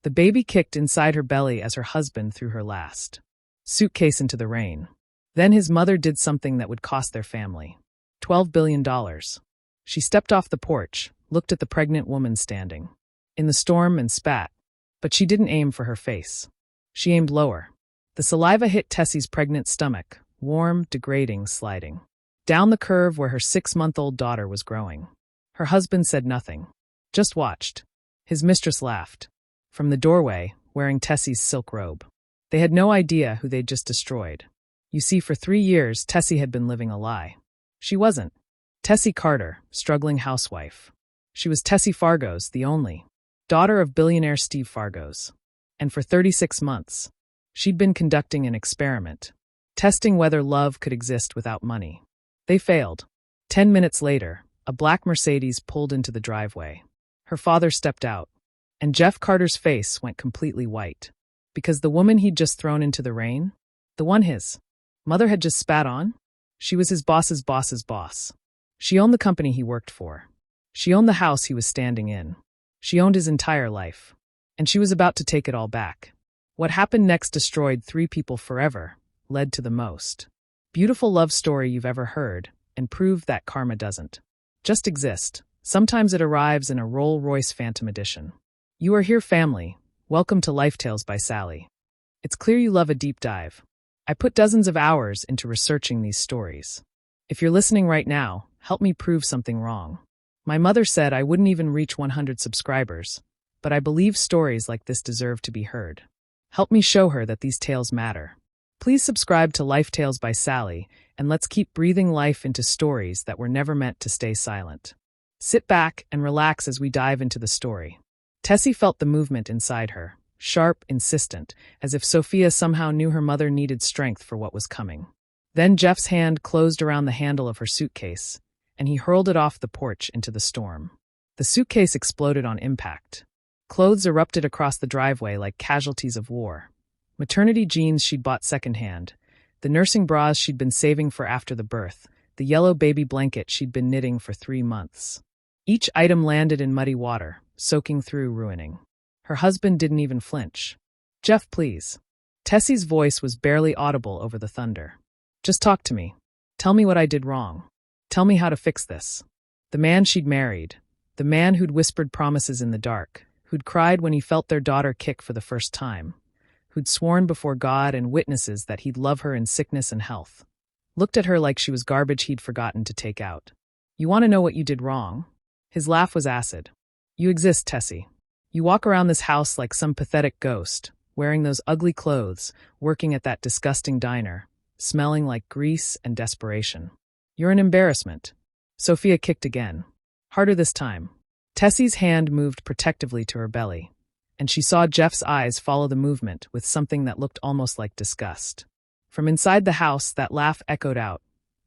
The baby kicked inside her belly as her husband threw her last suitcase into the rain. Then his mother did something that would cost their family $12 billion. She stepped off the porch, looked at the pregnant woman standing in the storm and spat. But she didn't aim for her face. She aimed lower. The saliva hit Tessie's pregnant stomach, warm, degrading, sliding down the curve where her 6-month-old daughter was growing. Her husband said nothing, just watched. His mistress laughed from the doorway, wearing Tessie's silk robe. They had no idea who they'd just destroyed. You see, for 3 years, Tessie had been living a lie. She wasn't Tessie Carter, struggling housewife. She was Tessie Fargos, the only daughter of billionaire Steve Fargos. And for 36 months, she'd been conducting an experiment, testing whether love could exist without money. They failed. 10 minutes later, a black Mercedes pulled into the driveway. Her father stepped out, and Jeff Carter's face went completely white. Because the woman he'd just thrown into the rain, the one his mother had just spat on, she was his boss's boss's boss. She owned the company he worked for. She owned the house he was standing in. She owned his entire life. And she was about to take it all back. What happened next destroyed 3 people forever, led to the most beautiful love story you've ever heard, and proved that karma doesn't just exist. Sometimes it arrives in a Rolls-Royce Phantom Edition. You are here, family. Welcome to Lifetales by Sally. It's clear you love a deep dive. I put dozens of hours into researching these stories. If you're listening right now, help me prove something wrong. My mother said I wouldn't even reach 100 subscribers, but I believe stories like this deserve to be heard. Help me show her that these tales matter. Please subscribe to Lifetales by Sally, and let's keep breathing life into stories that were never meant to stay silent. Sit back and relax as we dive into the story. Tessie felt the movement inside her, sharp, insistent, as if Sophia somehow knew her mother needed strength for what was coming. Then Jeff's hand closed around the handle of her suitcase, and he hurled it off the porch into the storm. The suitcase exploded on impact. Clothes erupted across the driveway like casualties of war. Maternity jeans she'd bought secondhand, the nursing bras she'd been saving for after the birth, the yellow baby blanket she'd been knitting for 3 months. Each item landed in muddy water, soaking through, ruining. Her husband didn't even flinch. "Jeff, please." Tessie's voice was barely audible over the thunder. "Just talk to me. Tell me what I did wrong. Tell me how to fix this." The man she'd married, the man who'd whispered promises in the dark, who'd cried when he felt their daughter kick for the first time, who'd sworn before God and witnesses that he'd love her in sickness and health, looked at her like she was garbage he'd forgotten to take out. "You want to know what you did wrong?" His laugh was acid. "You exist, Tessie. You walk around this house like some pathetic ghost, wearing those ugly clothes, working at that disgusting diner, smelling like grease and desperation. You're an embarrassment." Sophia kicked again. Harder this time. Tessie's hand moved protectively to her belly, and she saw Jeff's eyes follow the movement with something that looked almost like disgust. From inside the house, that laugh echoed out,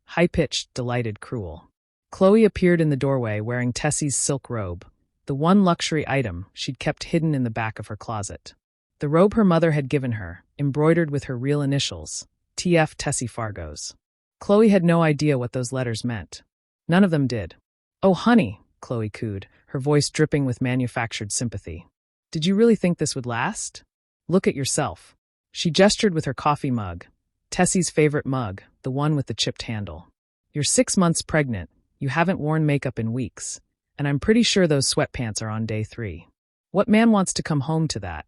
high-pitched, delighted, cruel. Chloe appeared in the doorway wearing Tessie's silk robe, the one luxury item she'd kept hidden in the back of her closet. The robe her mother had given her, embroidered with her real initials, TF Tessie Fargos. Chloe had no idea what those letters meant. None of them did. "Oh, honey," Chloe cooed, her voice dripping with manufactured sympathy. "Did you really think this would last? Look at yourself." She gestured with her coffee mug, Tessie's favorite mug, the one with the chipped handle. "You're 6 months pregnant, you haven't worn makeup in weeks, and I'm pretty sure those sweatpants are on day 3. What man wants to come home to that?"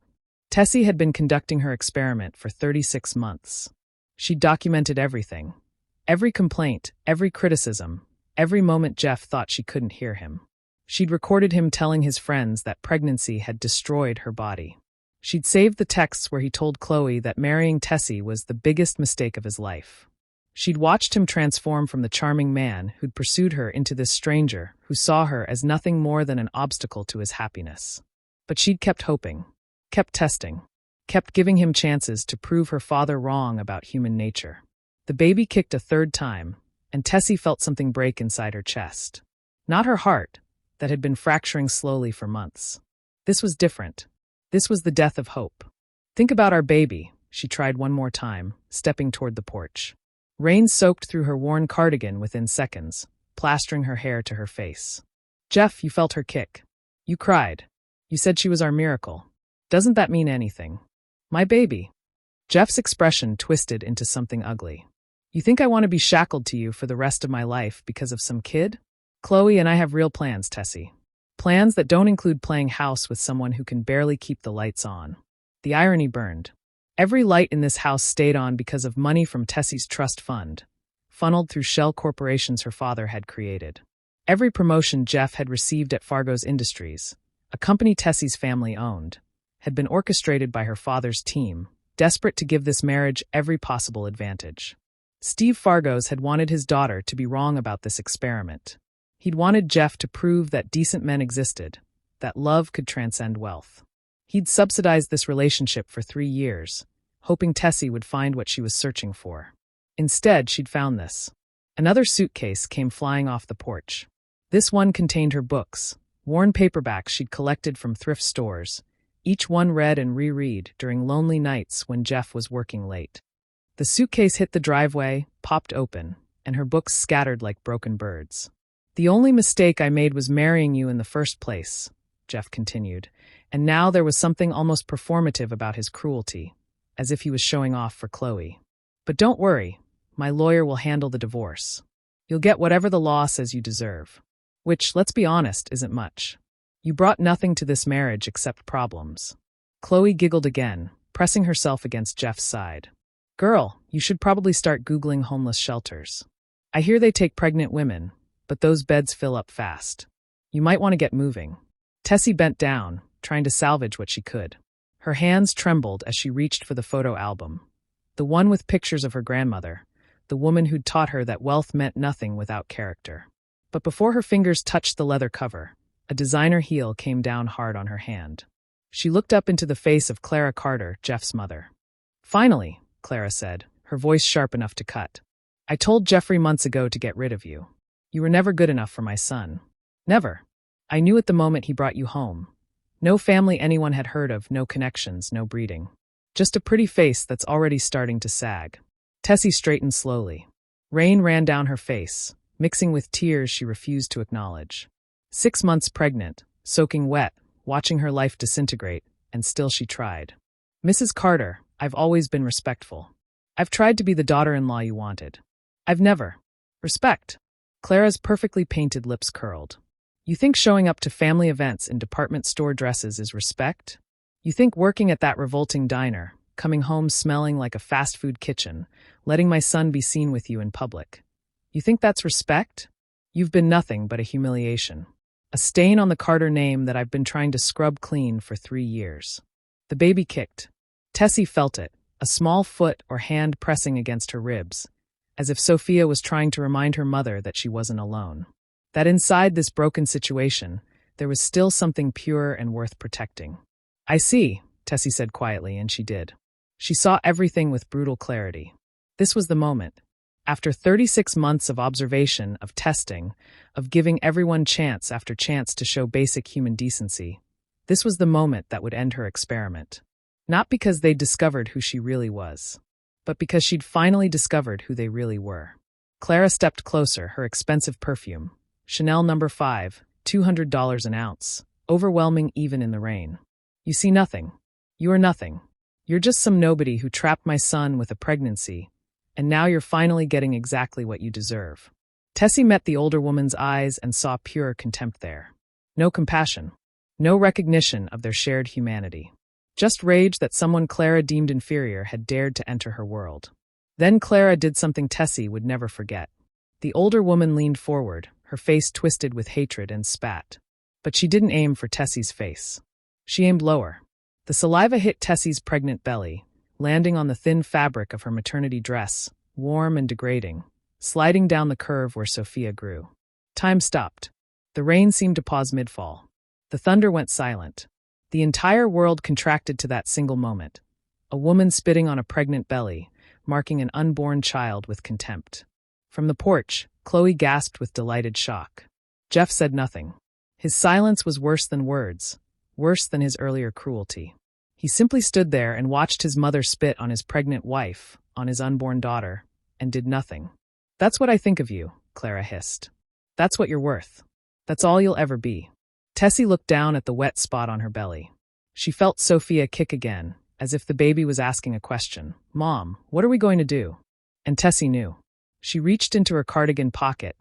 Tessie had been conducting her experiment for 36 months. She'd documented everything. Every complaint, every criticism, every moment Jeff thought she couldn't hear him. She'd recorded him telling his friends that pregnancy had destroyed her body. She'd saved the texts where he told Chloe that marrying Tessie was the biggest mistake of his life. She'd watched him transform from the charming man who'd pursued her into this stranger who saw her as nothing more than an obstacle to his happiness. But she'd kept hoping, kept testing, kept giving him chances to prove her father wrong about human nature. The baby kicked a 3rd time, and Tessie felt something break inside her chest. Not her heart, that had been fracturing slowly for months. This was different. This was the death of hope. "Think about our baby," she tried one more time, stepping toward the porch. Rain soaked through her worn cardigan within seconds, plastering her hair to her face. "Jeff, you felt her kick. You cried. You said she was our miracle." Doesn't that mean anything? My baby. Jeff's expression twisted into something ugly. You think I want to be shackled to you for the rest of my life because of some kid? Chloe and I have real plans, Tessie. Plans that don't include playing house with someone who can barely keep the lights on. The irony burned. Every light in this house stayed on because of money from Tessie's trust fund, funneled through shell corporations her father had created. Every promotion Jeff had received at Fargo's Industries, a company Tessie's family owned, had been orchestrated by her father's team, desperate to give this marriage every possible advantage. Steve Fargo's had wanted his daughter to be wrong about this experiment. He'd wanted Jeff to prove that decent men existed, that love could transcend wealth. He'd subsidized this relationship for 3 years, hoping Tessie would find what she was searching for. Instead, she'd found this. Another suitcase came flying off the porch. This one contained her books, worn paperbacks she'd collected from thrift stores, each one read and reread during lonely nights when Jeff was working late. The suitcase hit the driveway, popped open, and her books scattered like broken birds. The only mistake I made was marrying you in the first place, Jeff continued, and now there was something almost performative about his cruelty, as if he was showing off for Chloe. But don't worry, my lawyer will handle the divorce. You'll get whatever the law says you deserve. Which, let's be honest, isn't much. You brought nothing to this marriage except problems. Chloe giggled again, pressing herself against Jeff's side. Girl, you should probably start Googling homeless shelters. I hear they take pregnant women, but those beds fill up fast. You might want to get moving. Tessie bent down, trying to salvage what she could. Her hands trembled as she reached for the photo album. The one with pictures of her grandmother, the woman who'd taught her that wealth meant nothing without character. But before her fingers touched the leather cover, a designer heel came down hard on her hand. She looked up into the face of Clara Carter, Jeff's mother. Finally, Clara said, her voice sharp enough to cut. I told Jeffrey months ago to get rid of you. You were never good enough for my son. Never. I knew at the moment he brought you home. No family anyone had heard of, no connections, no breeding. Just a pretty face that's already starting to sag. Tessie straightened slowly. Rain ran down her face, mixing with tears she refused to acknowledge. 6 months pregnant, soaking wet, watching her life disintegrate, and still she tried. Mrs. Carter, I've always been respectful. I've tried to be the daughter-in-law you wanted. I've never. Respect. Clara's perfectly painted lips curled. You think showing up to family events in department store dresses is respect? You think working at that revolting diner, coming home smelling like a fast food kitchen, letting my son be seen with you in public. You think that's respect? You've been nothing but a humiliation. A stain on the Carter name that I've been trying to scrub clean for 3 years. The baby kicked. Tessie felt it, a small foot or hand pressing against her ribs, as if Sophia was trying to remind her mother that she wasn't alone. That inside this broken situation, there was still something pure and worth protecting. I see, Tessie said quietly, and she did. She saw everything with brutal clarity. This was the moment. After 36 months of observation, of testing, of giving everyone chance after chance to show basic human decency, this was the moment that would end her experiment. Not because they'd discovered who she really was, but because she'd finally discovered who they really were. Clara stepped closer, her expensive perfume, Chanel No. 5, $200 an ounce, overwhelming even in the rain. You see nothing. You are nothing. You're just some nobody who trapped my son with a pregnancy, and now you're finally getting exactly what you deserve. Tessie met the older woman's eyes and saw pure contempt there. No compassion. No recognition of their shared humanity. Just rage that someone Clara deemed inferior had dared to enter her world. Then Clara did something Tessie would never forget. The older woman leaned forward, her face twisted with hatred, and spat. But she didn't aim for Tessie's face. She aimed lower. The saliva hit Tessie's pregnant belly, landing on the thin fabric of her maternity dress, warm and degrading, sliding down the curve where Sophia grew. Time stopped. The rain seemed to pause mid-fall. The thunder went silent. The entire world contracted to that single moment. A woman spitting on a pregnant belly, marking an unborn child with contempt. From the porch, Chloe gasped with delighted shock. Jeff said nothing. His silence was worse than words, worse than his earlier cruelty. He simply stood there and watched his mother spit on his pregnant wife, on his unborn daughter, and did nothing. That's what I think of you, Clara hissed. That's what you're worth. That's all you'll ever be. Tessie looked down at the wet spot on her belly. She felt Sophia kick again, as if the baby was asking a question. "Mom, what are we going to do?" And Tessie knew. She reached into her cardigan pocket,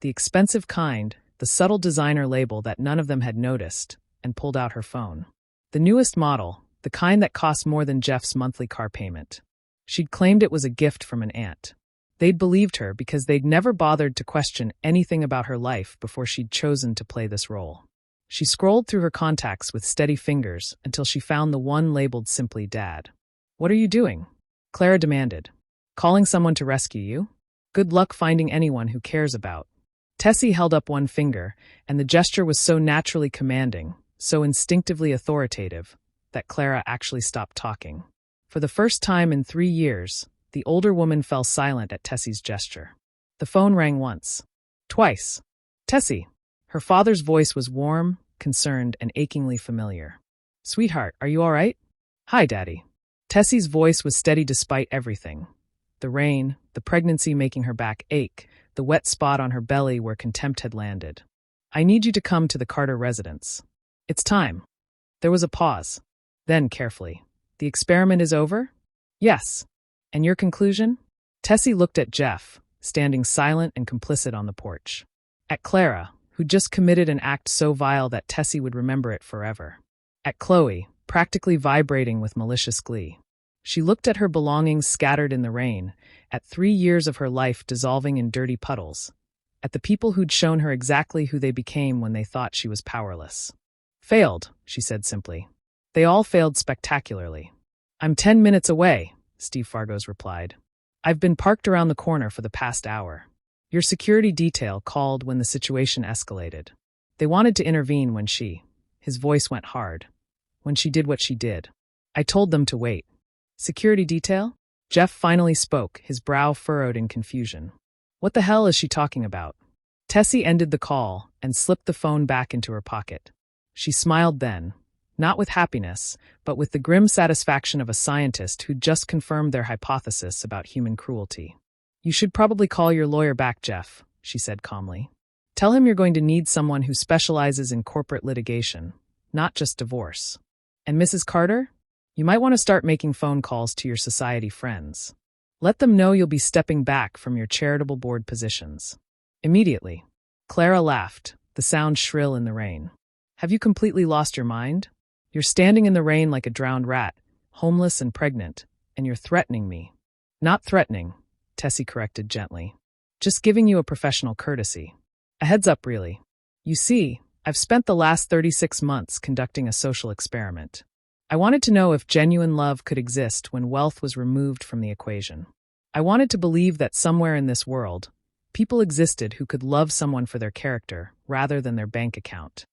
the expensive kind, the subtle designer label that none of them had noticed, and pulled out her phone. The newest model, the kind that cost more than Jeff's monthly car payment. She'd claimed it was a gift from an aunt. They'd believed her because they'd never bothered to question anything about her life before she'd chosen to play this role. She scrolled through her contacts with steady fingers until she found the one labeled simply Dad. "What are you doing?" Clara demanded. "Calling someone to rescue you? Good luck finding anyone who cares about." Tessie held up one finger, and the gesture was so naturally commanding, so instinctively authoritative, that Clara actually stopped talking. For the first time in 3 years, the older woman fell silent at Tessie's gesture. The phone rang once. Twice. "Tessie." Her father's voice was warm, concerned, and achingly familiar. "Sweetheart, are you all right?" "Hi, Daddy." Tessie's voice was steady despite everything. The rain, the pregnancy making her back ache, the wet spot on her belly where contempt had landed. "I need you to come to the Carter residence. It's time." There was a pause. Then, carefully, "The experiment is over?" "Yes." "And your conclusion?" Tessie looked at Jeff, standing silent and complicit on the porch. At Clara, who'd just committed an act so vile that Tessie would remember it forever. At Chloe, practically vibrating with malicious glee. She looked at her belongings scattered in the rain, at 3 years of her life dissolving in dirty puddles, at the people who'd shown her exactly who they became when they thought she was powerless. "Failed," she said simply. "They all failed spectacularly." "I'm 10 minutes away," Steve Fargos replied. "I've been parked around the corner for the past hour. Your security detail called when the situation escalated. They wanted to intervene when his voice went hard, when she did what she did. I told them to wait." "Security detail?" Jeff finally spoke, his brow furrowed in confusion. "What the hell is she talking about?" Tessie ended the call and slipped the phone back into her pocket. She smiled then, not with happiness, but with the grim satisfaction of a scientist who'd just confirmed their hypothesis about human cruelty. "You should probably call your lawyer back, Jeff," she said calmly. "Tell him you're going to need someone who specializes in corporate litigation, not just divorce. And Mrs. Carter? You might want to start making phone calls to your society friends. Let them know you'll be stepping back from your charitable board positions. Immediately." Clara laughed, the sound shrill in the rain. "Have you completely lost your mind? You're standing in the rain like a drowned rat, homeless and pregnant, and you're threatening me." "Not threatening," Tessie corrected gently. "Just giving you a professional courtesy. A heads up, really. You see, I've spent the last 36 months conducting a social experiment. I wanted to know if genuine love could exist when wealth was removed from the equation. I wanted to believe that somewhere in this world, people existed who could love someone for their character rather than their bank account."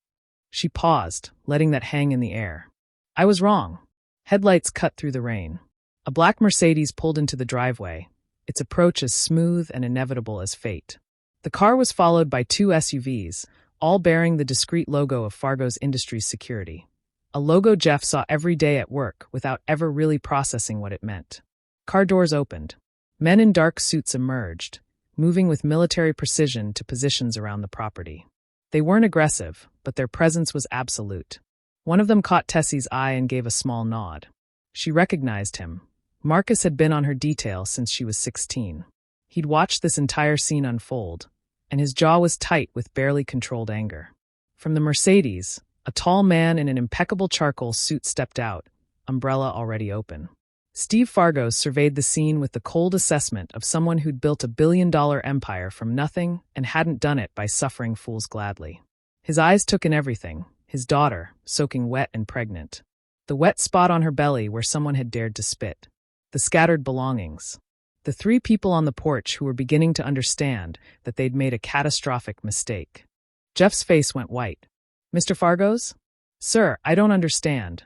She paused, letting that hang in the air. "I was wrong." Headlights cut through the rain. A black Mercedes pulled into the driveway, its approach as smooth and inevitable as fate. The car was followed by 2 SUVs, all bearing the discreet logo of Fargo's Industries Security. A logo Jeff saw every day at work without ever really processing what it meant. Car doors opened. Men in dark suits emerged, moving with military precision to positions around the property. They weren't aggressive, but their presence was absolute. One of them caught Tessie's eye and gave a small nod. She recognized him. Marcus had been on her detail since she was 16. He'd watched this entire scene unfold, and his jaw was tight with barely controlled anger. From the Mercedes, a tall man in an impeccable charcoal suit stepped out, umbrella already open. Steve Fargos surveyed the scene with the cold assessment of someone who'd built a billion-dollar empire from nothing and hadn't done it by suffering fools gladly. His eyes took in everything, his daughter, soaking wet and pregnant. The wet spot on her belly where someone had dared to spit. The scattered belongings. The 3 people on the porch who were beginning to understand that they'd made a catastrophic mistake. Jeff's face went white. "Mr. Fargos?" "Sir, I don't understand.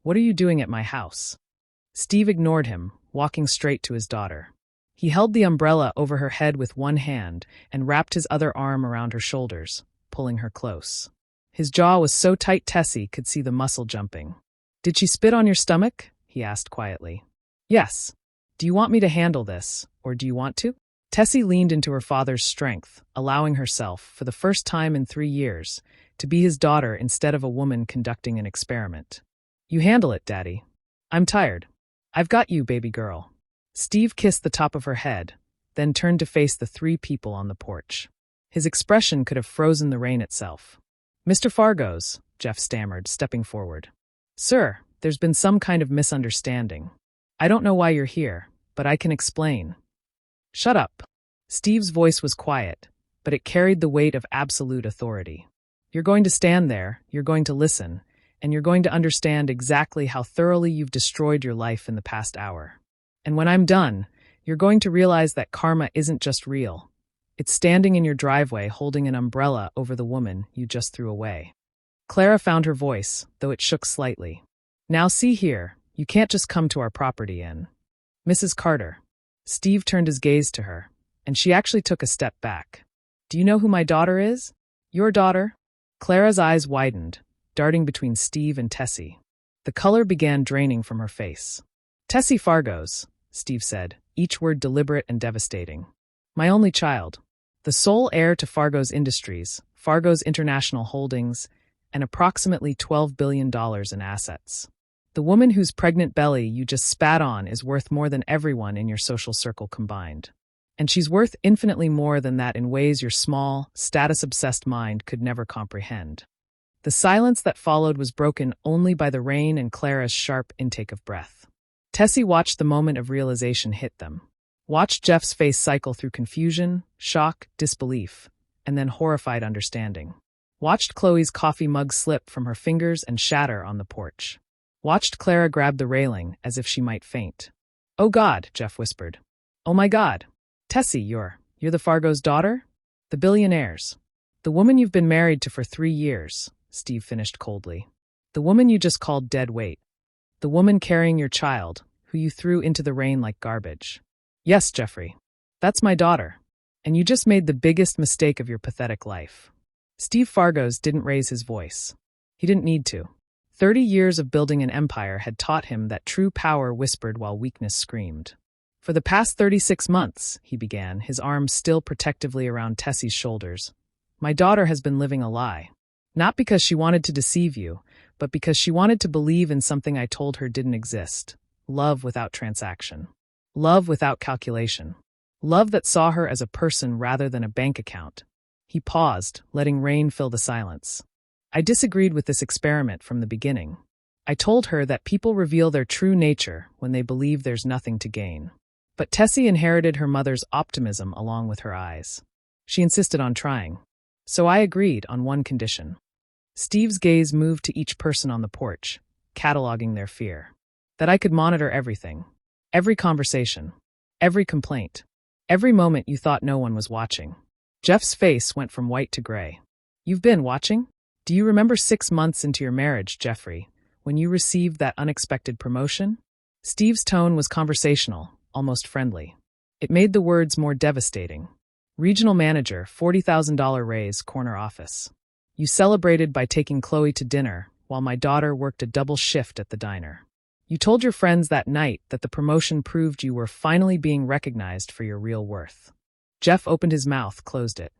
What are you doing at my house?" Steve ignored him, walking straight to his daughter. He held the umbrella over her head with one hand and wrapped his other arm around her shoulders, pulling her close. His jaw was so tight Tessie could see the muscle jumping. "Did she spit on your stomach?" he asked quietly. "Yes. Do you want me to handle this, or do you want to?" Tessie leaned into her father's strength, allowing herself, for the first time in 3 years, to be his daughter instead of a woman conducting an experiment. You handle it, Daddy. I'm tired. I've got you, baby girl. Steve kissed the top of her head, then turned to face the three people on the porch. His expression could have frozen the rain itself. Mr. Fargos, Jeff stammered, stepping forward. Sir, there's been some kind of misunderstanding. I don't know why you're here, but I can explain. Shut up. Steve's voice was quiet, but it carried the weight of absolute authority. You're going to stand there, you're going to listen, and you're going to understand exactly how thoroughly you've destroyed your life in the past hour. And when I'm done, you're going to realize that karma isn't just real. It's standing in your driveway holding an umbrella over the woman you just threw away. Clara found her voice, though it shook slightly. Now see here, you can't just come to our property and… Mrs. Carter. Steve turned his gaze to her, and she actually took a step back. Do you know who my daughter is? Your daughter? Clara's eyes widened, darting between Steve and Tessie. The color began draining from her face. Tessie Fargos, Steve said, each word deliberate and devastating. My only child. The sole heir to Fargos Industries, Fargos International Holdings, and approximately $12 billion in assets. The woman whose pregnant belly you just spat on is worth more than everyone in your social circle combined. And she's worth infinitely more than that in ways your small, status-obsessed mind could never comprehend. The silence that followed was broken only by the rain and Clara's sharp intake of breath. Tessie watched the moment of realization hit them. Watched Jeff's face cycle through confusion, shock, disbelief, and then horrified understanding. Watched Chloe's coffee mug slip from her fingers and shatter on the porch. Watched Clara grab the railing as if she might faint. Oh God, Jeff whispered. Oh my God. Tessie, you're the Fargos' daughter? The Billionaires. The woman you've been married to for 3 years, Steve finished coldly. The woman you just called dead weight. The woman carrying your child, who you threw into the rain like garbage. Yes, Jeffrey. That's my daughter. And you just made the biggest mistake of your pathetic life. Steve Fargos didn't raise his voice. He didn't need to. 30 years of building an empire had taught him that true power whispered while weakness screamed. For the past 36 months, he began, his arms still protectively around Tessie's shoulders, my daughter has been living a lie. Not because she wanted to deceive you, but because she wanted to believe in something I told her didn't exist. Love without transaction. Love without calculation. Love that saw her as a person rather than a bank account. He paused, letting rain fill the silence. I disagreed with this experiment from the beginning. I told her that people reveal their true nature when they believe there's nothing to gain. But Tessie inherited her mother's optimism along with her eyes. She insisted on trying. So I agreed on one condition. Steve's gaze moved to each person on the porch, cataloging their fear. That I could monitor everything. Every conversation. Every complaint. Every moment you thought no one was watching. Jeff's face went from white to gray. You've been watching? Do you remember 6 months into your marriage, Jeffrey, when you received that unexpected promotion? Steve's tone was conversational, almost friendly. It made the words more devastating. Regional manager, $40,000 raise, corner office. You celebrated by taking Chloe to dinner, while my daughter worked a double shift at the diner. You told your friends that night that the promotion proved you were finally being recognized for your real worth. Jeff opened his mouth, closed it.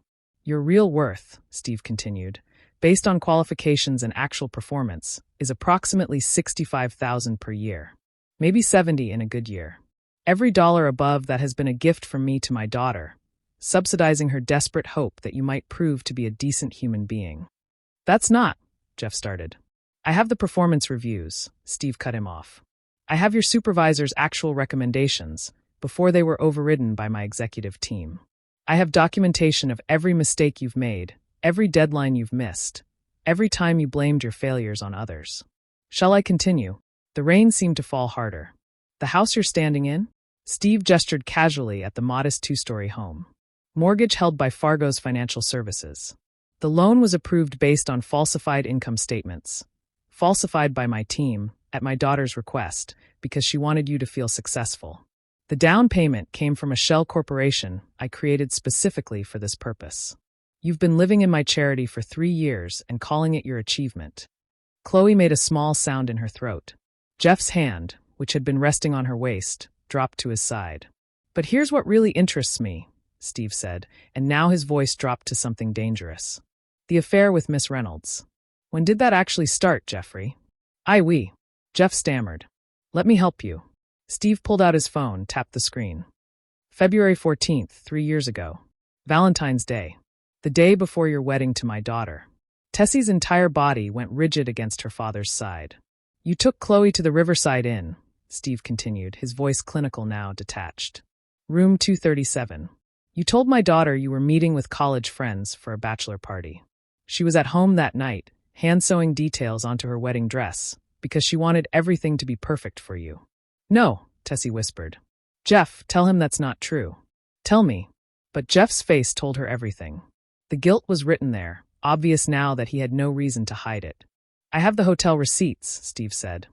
Your real worth, Steve continued, based on qualifications and actual performance, is approximately $65,000 per year. Maybe 70 in a good year. Every dollar above that has been a gift from me to my daughter, subsidizing her desperate hope that you might prove to be a decent human being. That's not, Jeff started. I have the performance reviews, Steve cut him off. I have your supervisor's actual recommendations, before they were overridden by my executive team. I have documentation of every mistake you've made, every deadline you've missed, every time you blamed your failures on others. Shall I continue? The rain seemed to fall harder. The house you're standing in? Steve gestured casually at the modest 2-story home. Mortgage held by Fargos Financial Services. The loan was approved based on falsified income statements. Falsified by my team, at my daughter's request, because she wanted you to feel successful. The down payment came from a shell corporation I created specifically for this purpose. You've been living in my charity for 3 years and calling it your achievement. Chloe made a small sound in her throat. Jeff's hand, which had been resting on her waist, dropped to his side. But here's what really interests me, Steve said, and now his voice dropped to something dangerous. The affair with Miss Reynolds. When did that actually start, Jeffrey? We. Jeff stammered. Let me help you. Steve pulled out his phone, tapped the screen. February 14th, 3 years ago. Valentine's Day. The day before your wedding to my daughter. Tessie's entire body went rigid against her father's side. You took Chloe to the Riverside Inn, Steve continued, his voice clinical now, detached. Room 237. You told my daughter you were meeting with college friends for a bachelor party. She was at home that night, hand-sewing details onto her wedding dress, because she wanted everything to be perfect for you. No, Tessie whispered. Jeff, tell him that's not true. Tell me. But Jeff's face told her everything. The guilt was written there, obvious now that he had no reason to hide it. I have the hotel receipts, Steve said.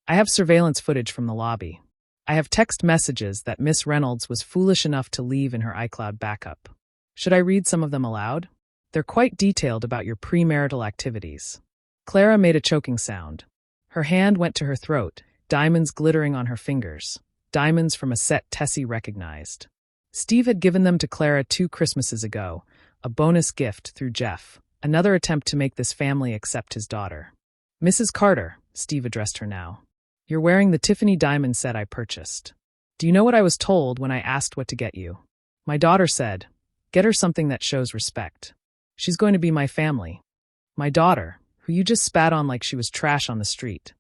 I have surveillance footage from the lobby. I have text messages that Miss Reynolds was foolish enough to leave in her iCloud backup. Should I read some of them aloud? They're quite detailed about your premarital activities. Clara made a choking sound. Her hand went to her throat, diamonds glittering on her fingers, diamonds from a set Tessie recognized. Steve had given them to Clara 2 Christmases ago, a bonus gift through Jeff, another attempt to make this family accept his daughter. Mrs. Carter, Steve addressed her now. You're wearing the Tiffany diamond set I purchased. Do you know what I was told when I asked what to get you? My daughter said, get her something that shows respect. She's going to be my family. My daughter, who you just spat on like she was trash on the street.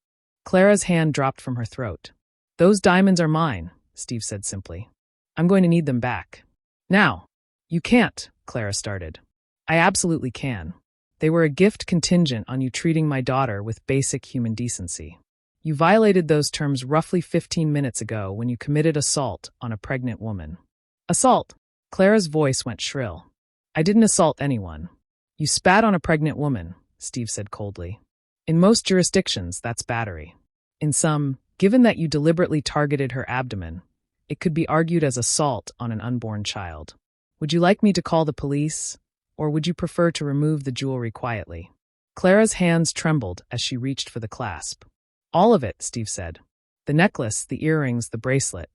Clara's hand dropped from her throat. Those diamonds are mine, Steve said simply. I'm going to need them back. Now. You can't, Clara started. I absolutely can. They were a gift contingent on you treating my daughter with basic human decency. You violated those terms roughly 15 minutes ago when you committed assault on a pregnant woman. Assault? Clara's voice went shrill. I didn't assault anyone. You spat on a pregnant woman, Steve said coldly. In most jurisdictions, that's battery. In some, given that you deliberately targeted her abdomen, it could be argued as assault on an unborn child. Would you like me to call the police, or would you prefer to remove the jewelry quietly? Clara's hands trembled as she reached for the clasp. All of it, Steve said. The necklace, the earrings, the bracelet.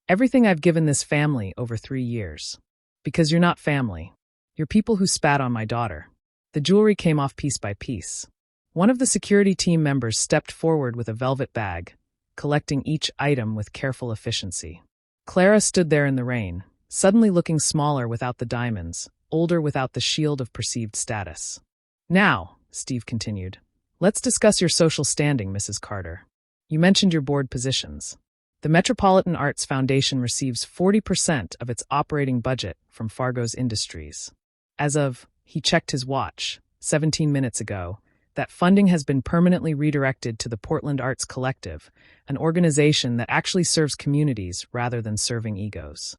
Everything I've given this family over 3 years. Because you're not family. You're people who spat on my daughter. The jewelry came off piece by piece. One of the security team members stepped forward with a velvet bag, collecting each item with careful efficiency. Clara stood there in the rain, suddenly looking smaller without the diamonds, older without the shield of perceived status. Now, Steve continued, let's discuss your social standing, Mrs. Carter. You mentioned your board positions. The Metropolitan Arts Foundation receives 40% of its operating budget from Fargo's Industries. As of, he checked his watch, 17 minutes ago, that funding has been permanently redirected to the Portland Arts Collective, an organization that actually serves communities rather than serving egos.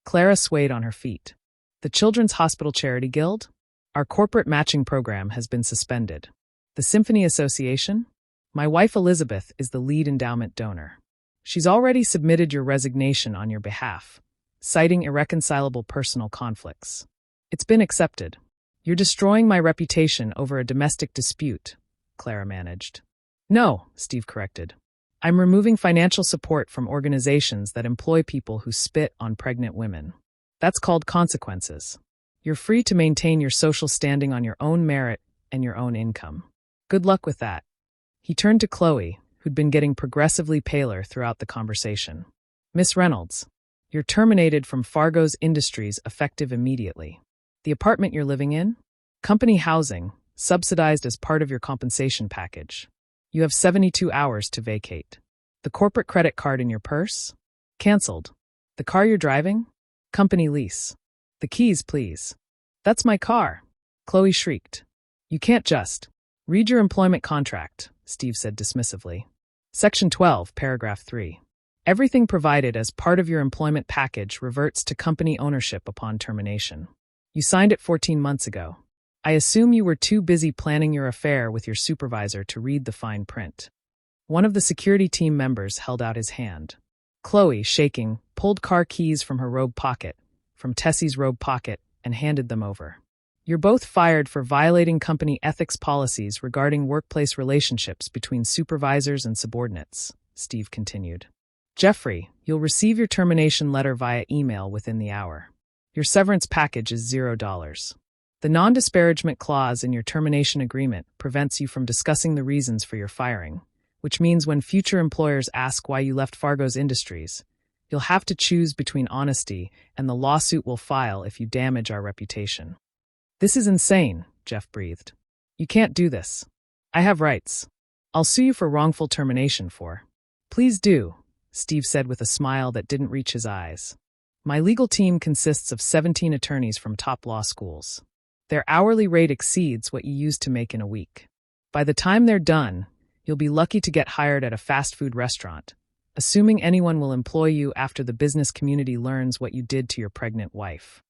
Clara swayed on her feet. The Children's Hospital Charity Guild? Our corporate matching program has been suspended. The Symphony Association? My wife Elizabeth is the lead endowment donor. She's already submitted your resignation on your behalf, citing irreconcilable personal conflicts. It's been accepted. You're destroying my reputation over a domestic dispute, Clara managed. No, Steve corrected. I'm removing financial support from organizations that employ people who spit on pregnant women. That's called consequences. You're free to maintain your social standing on your own merit and your own income. Good luck with that. He turned to Chloe, who'd been getting progressively paler throughout the conversation. Miss Reynolds, you're terminated from Fargo's Industries effective immediately. The apartment you're living in? Company housing, subsidized as part of your compensation package. You have 72 hours to vacate. The corporate credit card in your purse? Cancelled. The car you're driving? Company lease. The keys, please. That's my car, Chloe shrieked. You can't just. Read your employment contract, Steve said dismissively. Section 12, paragraph 3. Everything provided as part of your employment package reverts to company ownership upon termination. You signed it 14 months ago. I assume you were too busy planning your affair with your supervisor to read the fine print. One of the security team members held out his hand. Chloe, shaking, pulled car keys from her robe pocket, from Tessie's robe pocket, and handed them over. You're both fired for violating company ethics policies regarding workplace relationships between supervisors and subordinates, Steve continued. Jeffrey, you'll receive your termination letter via email within the hour. Your severance package is $0. The non-disparagement clause in your termination agreement prevents you from discussing the reasons for your firing, which means when future employers ask why you left Fargo's Industries, you'll have to choose between honesty and the lawsuit we'll file if you damage our reputation. This is insane, Jeff breathed. You can't do this. I have rights. I'll sue you for wrongful termination for. Please do, Steve said with a smile that didn't reach his eyes. My legal team consists of 17 attorneys from top law schools. Their hourly rate exceeds what you used to make in a week. By the time they're done, you'll be lucky to get hired at a fast food restaurant, assuming anyone will employ you after the business community learns what you did to your pregnant wife.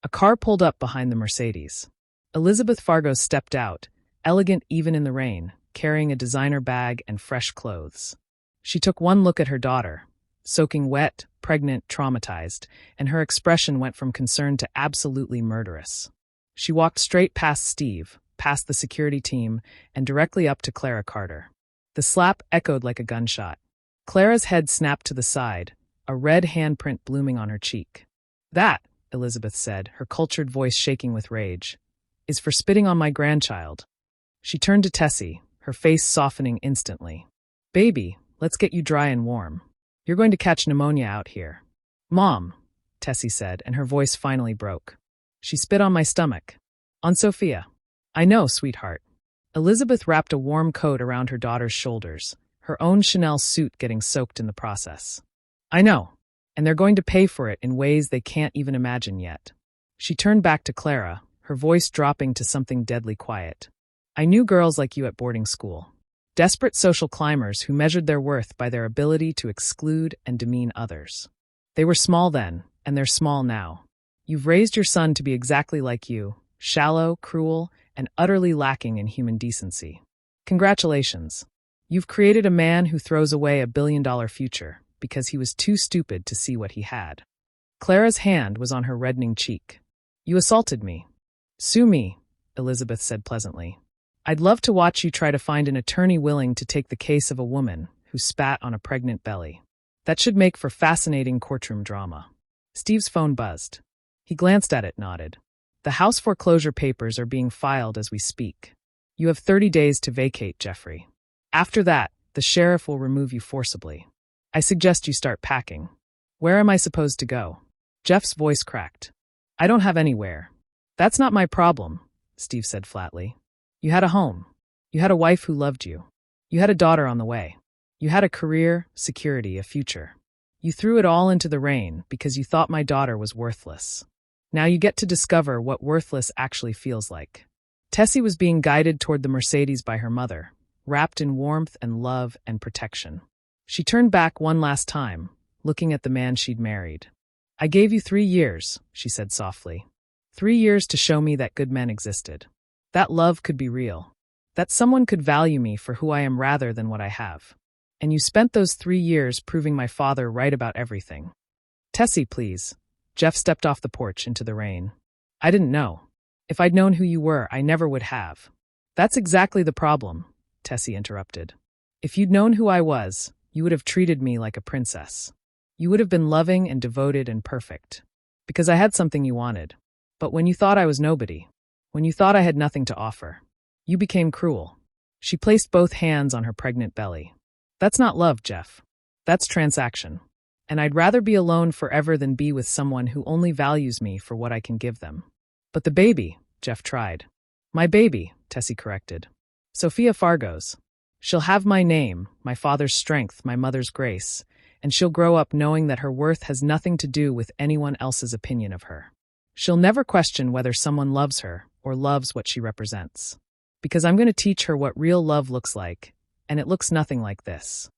A car pulled up behind the Mercedes. Elizabeth Fargo stepped out, elegant even in the rain, carrying a designer bag and fresh clothes. She took one look at her daughter, soaking wet, pregnant, traumatized, and her expression went from concern to absolutely murderous. She walked straight past Steve, past the security team, and directly up to Clara Carter. The slap echoed like a gunshot. Clara's head snapped to the side, a red handprint blooming on her cheek. That, Elizabeth said, her cultured voice shaking with rage, is for spitting on my grandchild. She turned to Tessie, her face softening instantly. Baby, let's get you dry and warm. You're going to catch pneumonia out here. Mom, Tessie said, and her voice finally broke. She spit on my stomach. On Sophia. I know, sweetheart. Elizabeth wrapped a warm coat around her daughter's shoulders, her own Chanel suit getting soaked in the process. I know, and they're going to pay for it in ways they can't even imagine yet. She turned back to Clara, her voice dropping to something deadly quiet. I knew girls like you at boarding school. Desperate social climbers who measured their worth by their ability to exclude and demean others. They were small then, and they're small now. You've raised your son to be exactly like you, shallow, cruel, and utterly lacking in human decency. Congratulations. You've created a man who throws away a billion-dollar future because he was too stupid to see what he had. Clara's hand was on her reddening cheek. You assaulted me. Sue me, Elizabeth said pleasantly. I'd love to watch you try to find an attorney willing to take the case of a woman who spat on a pregnant belly. That should make for fascinating courtroom drama. Steve's phone buzzed. He glanced at it, nodded. The house foreclosure papers are being filed as we speak. You have 30 days to vacate, Jeffrey. After that, the sheriff will remove you forcibly. I suggest you start packing. Where am I supposed to go? Jeff's voice cracked. I don't have anywhere. That's not my problem, Steve said flatly. You had a home. You had a wife who loved you. You had a daughter on the way. You had a career, security, a future. You threw it all into the rain because you thought my daughter was worthless. Now you get to discover what worthless actually feels like. Tessie was being guided toward the Mercedes by her mother, wrapped in warmth and love and protection. She turned back one last time, looking at the man she'd married. I gave you 3 years, she said softly. 3 years to show me that good men existed. That love could be real. That someone could value me for who I am rather than what I have. And you spent those 3 years proving my father right about everything. Tessie, please. Jeff stepped off the porch into the rain. I didn't know. If I'd known who you were, I never would have. That's exactly the problem, Tessie interrupted. If you'd known who I was, you would have treated me like a princess. You would have been loving and devoted and perfect. Because I had something you wanted. But when you thought I was nobody, when you thought I had nothing to offer, you became cruel. She placed both hands on her pregnant belly. That's not love, Jeff. That's transaction. And I'd rather be alone forever than be with someone who only values me for what I can give them. But the baby, Jeff tried. My baby, Tessie corrected. Sophia Fargo's. She'll have my name, my father's strength, my mother's grace, and she'll grow up knowing that her worth has nothing to do with anyone else's opinion of her. She'll never question whether someone loves her or loves what she represents. Because I'm going to teach her what real love looks like, and it looks nothing like this.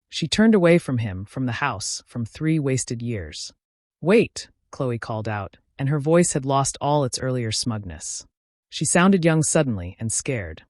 She turned away from him, from the house, from 3 wasted years. Wait, Chloe called out, and her voice had lost all its earlier smugness. She sounded young suddenly and scared.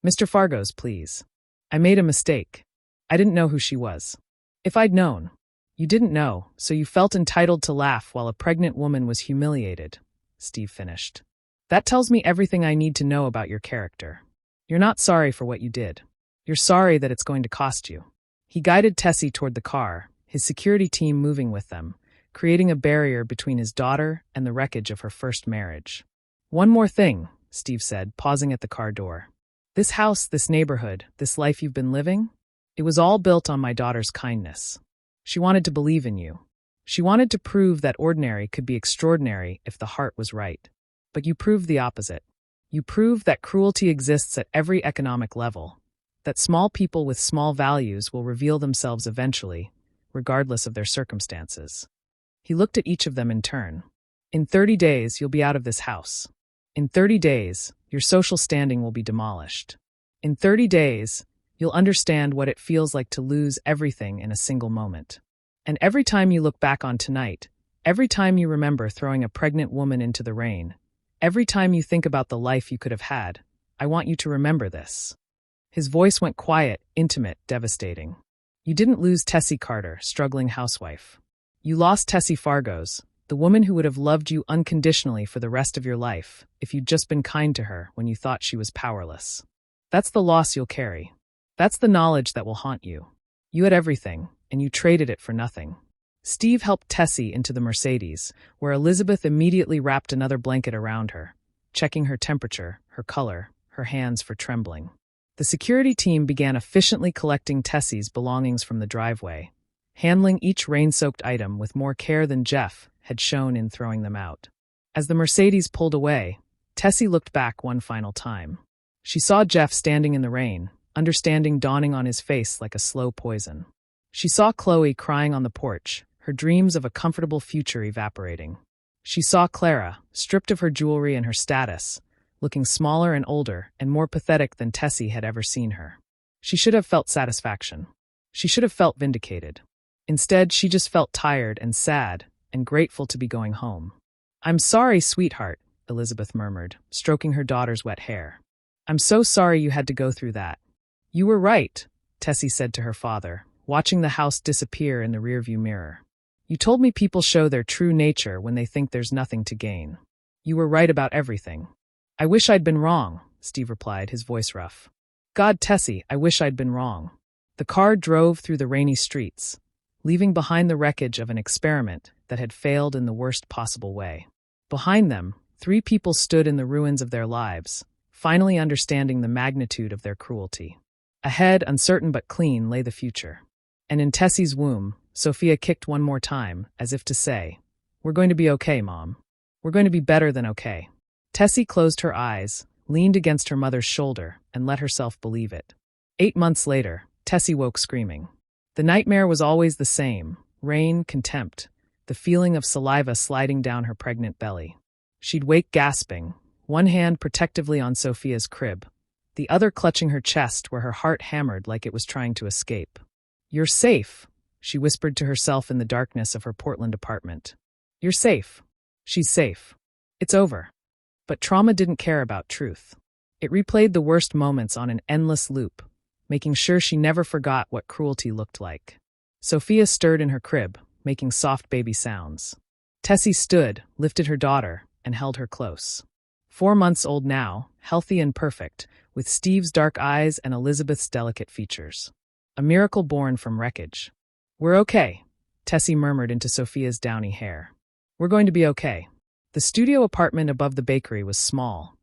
Mr. Fargo's, please. I made a mistake. I didn't know who she was. If I'd known. You didn't know, so you felt entitled to laugh while a pregnant woman was humiliated, Steve finished. That tells me everything I need to know about your character. You're not sorry for what you did. You're sorry that it's going to cost you. He guided Tessie toward the car, his security team moving with them, creating a barrier between his daughter and the wreckage of her first marriage. One more thing, Steve said, pausing at the car door. This house, this neighborhood, this life you've been living? It was all built on my daughter's kindness. She wanted to believe in you. She wanted to prove that ordinary could be extraordinary if the heart was right. But you proved the opposite. You proved that cruelty exists at every economic level, that small people with small values will reveal themselves eventually, regardless of their circumstances. He looked at each of them in turn. In 30 days, you'll be out of this house. In 30 days, your social standing will be demolished. In 30 days, you'll understand what it feels like to lose everything in a single moment. And every time you look back on tonight, every time you remember throwing a pregnant woman into the rain, every time you think about the life you could have had, I want you to remember this. His voice went quiet, intimate, devastating. You didn't lose Tessie Carter, struggling housewife. You lost Tessie Fargos, the woman who would have loved you unconditionally for the rest of your life if you'd just been kind to her when you thought she was powerless. That's the loss you'll carry. That's the knowledge that will haunt you. You had everything, and you traded it for nothing. Steve helped Tessie into the Mercedes, where Elizabeth immediately wrapped another blanket around her, checking her temperature, her color, her hands for trembling. The security team began efficiently collecting Tessie's belongings from the driveway, handling each rain-soaked item with more care than Jeff had shown in throwing them out. As the Mercedes pulled away, Tessie looked back one final time. She saw Jeff standing in the rain, understanding dawning on his face like a slow poison. She saw Chloe crying on the porch, her dreams of a comfortable future evaporating. She saw Clara, stripped of her jewelry and her status, looking smaller and older and more pathetic than Tessie had ever seen her. She should have felt satisfaction. She should have felt vindicated. Instead, she just felt tired and sad and grateful to be going home. "I'm sorry, sweetheart," Elizabeth murmured, stroking her daughter's wet hair. "I'm so sorry you had to go through that." "You were right," Tessie said to her father, watching the house disappear in the rearview mirror. "You told me people show their true nature when they think there's nothing to gain. You were right about everything." "I wish I'd been wrong," Steve replied, his voice rough. "God, Tessie, I wish I'd been wrong." The car drove through the rainy streets, leaving behind the wreckage of an experiment that had failed in the worst possible way. Behind them, 3 people stood in the ruins of their lives, finally understanding the magnitude of their cruelty. Ahead, uncertain but clean, lay the future. And in Tessie's womb, Sophia kicked one more time, as if to say, "We're going to be okay, Mom. We're going to be better than okay." Tessie closed her eyes, leaned against her mother's shoulder, and let herself believe it. 8 months later, Tessie woke screaming. The nightmare was always the same: rain, contempt, the feeling of saliva sliding down her pregnant belly. She'd wake gasping, one hand protectively on Sophia's crib, the other clutching her chest where her heart hammered like it was trying to escape. "You're safe," she whispered to herself in the darkness of her Portland apartment. "You're safe. She's safe. It's over." But trauma didn't care about truth. It replayed the worst moments on an endless loop, making sure she never forgot what cruelty looked like. Sophia stirred in her crib, making soft baby sounds. Tessie stood, lifted her daughter, and held her close. 4 months old now, healthy and perfect, with Steve's dark eyes and Elizabeth's delicate features. A miracle born from wreckage. "We're okay," Tessie murmured into Sophia's downy hair. "We're going to be okay." The studio apartment above the bakery was small,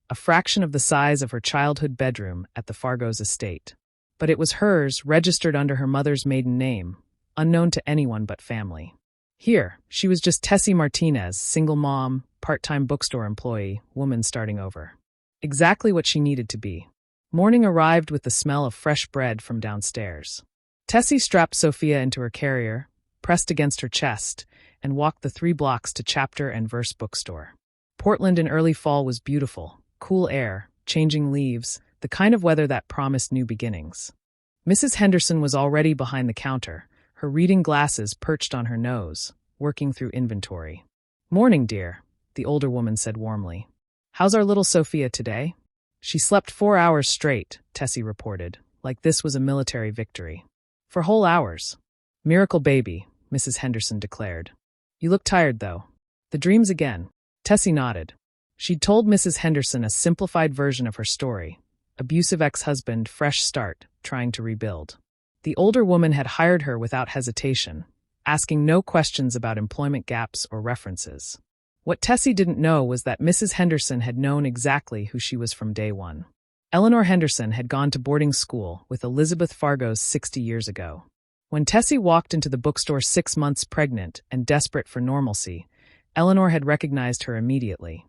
a fraction of the size of her childhood bedroom at the Fargos estate. But it was hers, registered under her mother's maiden name, unknown to anyone but family. Here, she was just Tessie Martinez, single mom, part-time bookstore employee, woman starting over. Exactly what she needed to be. Morning arrived with the smell of fresh bread from downstairs. Tessie strapped Sophia into her carrier, pressed against her chest, and walked the 3 blocks to Chapter and Verse bookstore. Portland in early fall was beautiful, cool air, changing leaves, the kind of weather that promised new beginnings. Mrs. Henderson was already behind the counter, her reading glasses perched on her nose, working through inventory. "Morning, dear," the older woman said warmly. "How's our little Sophia today?" "She slept 4 hours straight," Tessie reported, like this was a military victory. "For whole hours." "Miracle baby," Mrs. Henderson declared. "You look tired, though." "The dreams again." Tessie nodded. She'd told Mrs. Henderson a simplified version of her story. Abusive ex-husband, fresh start, trying to rebuild. The older woman had hired her without hesitation, asking no questions about employment gaps or references. What Tessie didn't know was that Mrs. Henderson had known exactly who she was from day one. Eleanor Henderson had gone to boarding school with Elizabeth Fargo's 60 years ago. When Tessie walked into the bookstore 6 months pregnant and desperate for normalcy, Eleanor had recognized her immediately.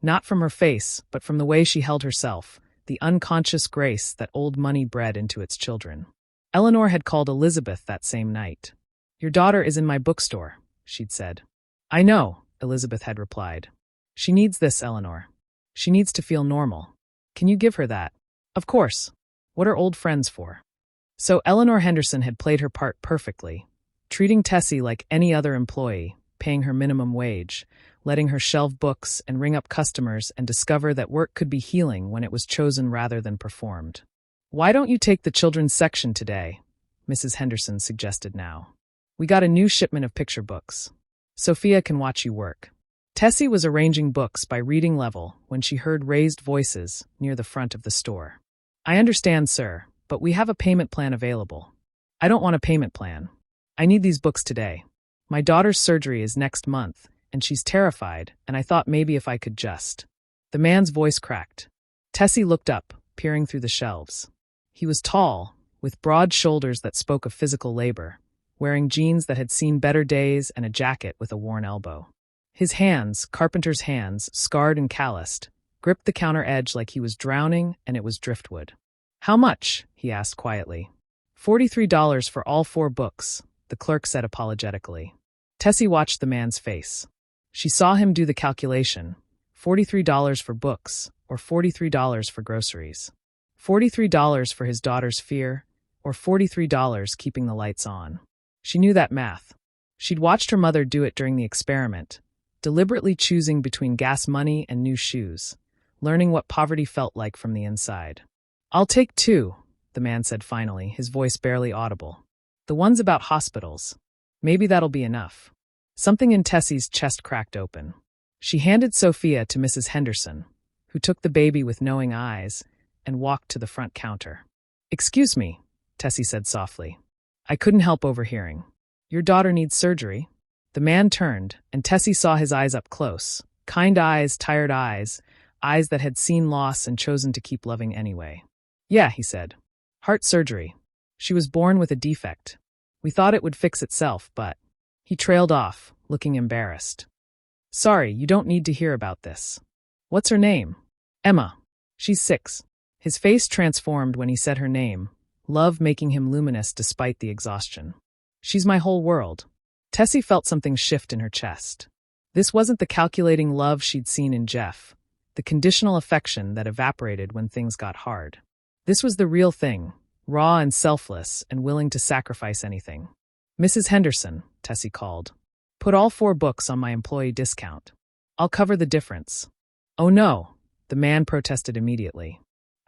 Not from her face, but from the way she held herself, the unconscious grace that old money bred into its children. Eleanor had called Elizabeth that same night. "Your daughter is in my bookstore," she'd said. "I know," Elizabeth had replied. "She needs this, Eleanor. She needs to feel normal. Can you give her that?" "Of course. What are old friends for?" So Eleanor Henderson had played her part perfectly, treating Tessie like any other employee, paying her minimum wage, letting her shelve books and ring up customers and discover that work could be healing when it was chosen rather than performed. "Why don't you take the children's section today?" Mrs. Henderson suggested now. "We got a new shipment of picture books. Sophia can watch you work." Tessie was arranging books by reading level when she heard raised voices near the front of the store. "I understand, sir, but we have a payment plan available." "I don't want a payment plan. I need these books today. My daughter's surgery is next month, and she's terrified, and I thought maybe if I could just—" The man's voice cracked. Tessie looked up, peering through the shelves. He was tall, with broad shoulders that spoke of physical labor, wearing jeans that had seen better days and a jacket with a worn elbow. His hands, carpenter's hands, scarred and calloused, gripped the counter edge like he was drowning and it was driftwood. "How much?" he asked quietly. $43 for all 4 books, the clerk said apologetically. Tessie watched the man's face. She saw him do the calculation. $43 for books, or $43 for groceries. $43 for his daughter's fear, or $43 keeping the lights on. She knew that math. She'd watched her mother do it during the experiment, deliberately choosing between gas money and new shoes, learning what poverty felt like from the inside. "I'll take 2, the man said finally, his voice barely audible. "The one's about hospitals. Maybe that'll be enough." Something in Tessie's chest cracked open. She handed Sophia to Mrs. Henderson, who took the baby with knowing eyes and walked to the front counter. "Excuse me," Tessie said softly. "I couldn't help overhearing. Your daughter needs surgery?" The man turned, and Tessie saw his eyes up close. Kind eyes, tired eyes, eyes that had seen loss and chosen to keep loving anyway. "Yeah," he said. "Heart surgery. She was born with a defect. We thought it would fix itself, but—" He trailed off, looking embarrassed. "Sorry, you don't need to hear about this." "What's her name?" "Emma. She's 6. His face transformed when he said her name, love making him luminous despite the exhaustion. "She's my whole world." Tessie felt something shift in her chest. This wasn't the calculating love she'd seen in Jeff, the conditional affection that evaporated when things got hard. This was the real thing, raw and selfless and willing to sacrifice anything. "Mrs. Henderson," Tessie called. "Put all 4 books on my employee discount. I'll cover the difference." "Oh no," the man protested immediately.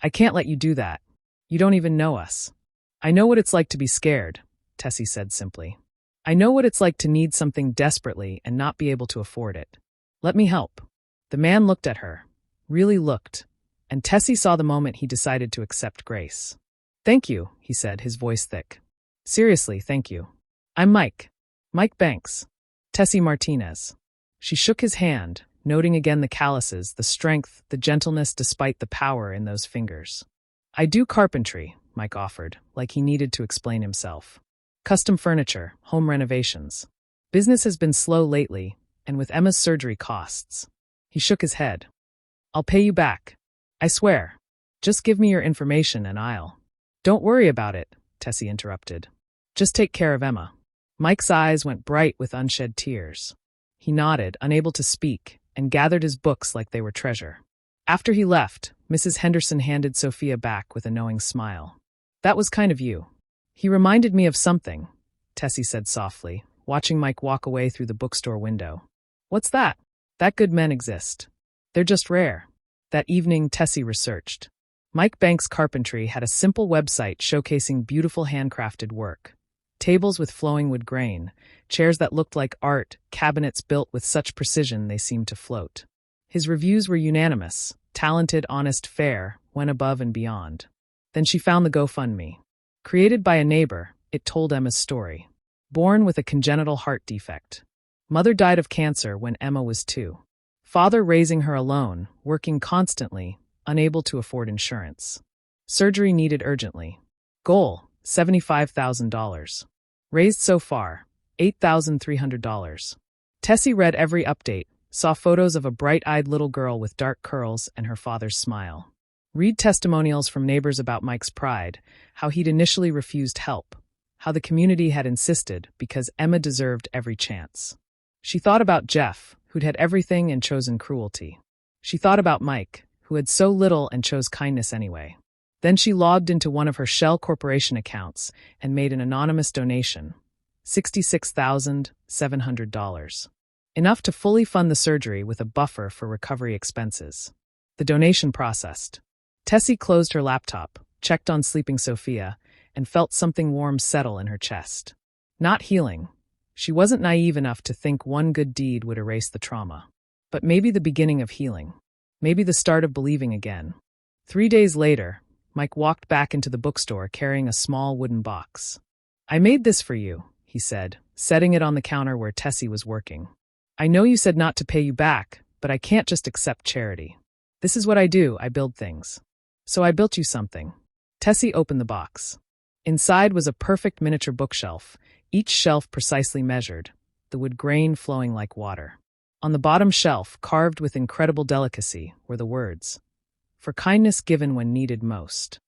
"I can't let you do that. You don't even know us." "I know what it's like to be scared," Tessie said simply. "I know what it's like to need something desperately and not be able to afford it. Let me help." The man looked at her, really looked, and Tessie saw the moment he decided to accept grace. "Thank you," he said, his voice thick. "Seriously, thank you. I'm Mike. Mike Banks. Tessie Martinez." She shook his hand, noting again the calluses, the strength, the gentleness despite the power in those fingers. "I do carpentry," Mike offered, like he needed to explain himself. "Custom furniture, home renovations. Business has been slow lately, and with Emma's surgery costs." He shook his head. "I'll pay you back. I swear. Just give me your information and I'll—" "Don't worry about it," Tessie interrupted. "Just take care of Emma." Mike's eyes went bright with unshed tears. He nodded, unable to speak, and gathered his books like they were treasure. After he left, Mrs. Henderson handed Sophia back with a knowing smile. "That was kind of you." "He reminded me of something," Tessie said softly, watching Mike walk away through the bookstore window. "What's that?" "That good men exist. They're just rare." That evening, Tessie researched. Mike Banks' Carpentry had a simple website showcasing beautiful handcrafted work. Tables with flowing wood grain, chairs that looked like art, cabinets built with such precision they seemed to float. His reviews were unanimous. Talented, honest, fair, went above and beyond. Then she found the GoFundMe. Created by a neighbor, it told Emma's story. Born with a congenital heart defect. Mother died of cancer when Emma was 2. Father raising her alone, working constantly, unable to afford insurance. Surgery needed urgently. Goal, $75,000. Raised so far, $8,300. Tessie read every update, saw photos of a bright-eyed little girl with dark curls and her father's smile. Read testimonials from neighbors about Mike's pride, how he'd initially refused help, how the community had insisted because Emma deserved every chance. She thought about Jeff, who'd had everything and chosen cruelty. She thought about Mike, who had so little and chose kindness anyway. Then she logged into one of her Shell Corporation accounts and made an anonymous donation, $66,700. Enough to fully fund the surgery with a buffer for recovery expenses. The donation processed. Tessie closed her laptop, checked on sleeping Sophia, and felt something warm settle in her chest. Not healing. She wasn't naive enough to think one good deed would erase the trauma. But maybe the beginning of healing. Maybe the start of believing again. 3 days later, Mike walked back into the bookstore carrying a small wooden box. "I made this for you," he said, setting it on the counter where Tessie was working. "I know you said not to pay you back, but I can't just accept charity. This is what I do, I build things. So I built you something." Tessie opened the box. Inside was a perfect miniature bookshelf, each shelf precisely measured, the wood grain flowing like water. On the bottom shelf, carved with incredible delicacy, were the words, "For kindness given when needed most."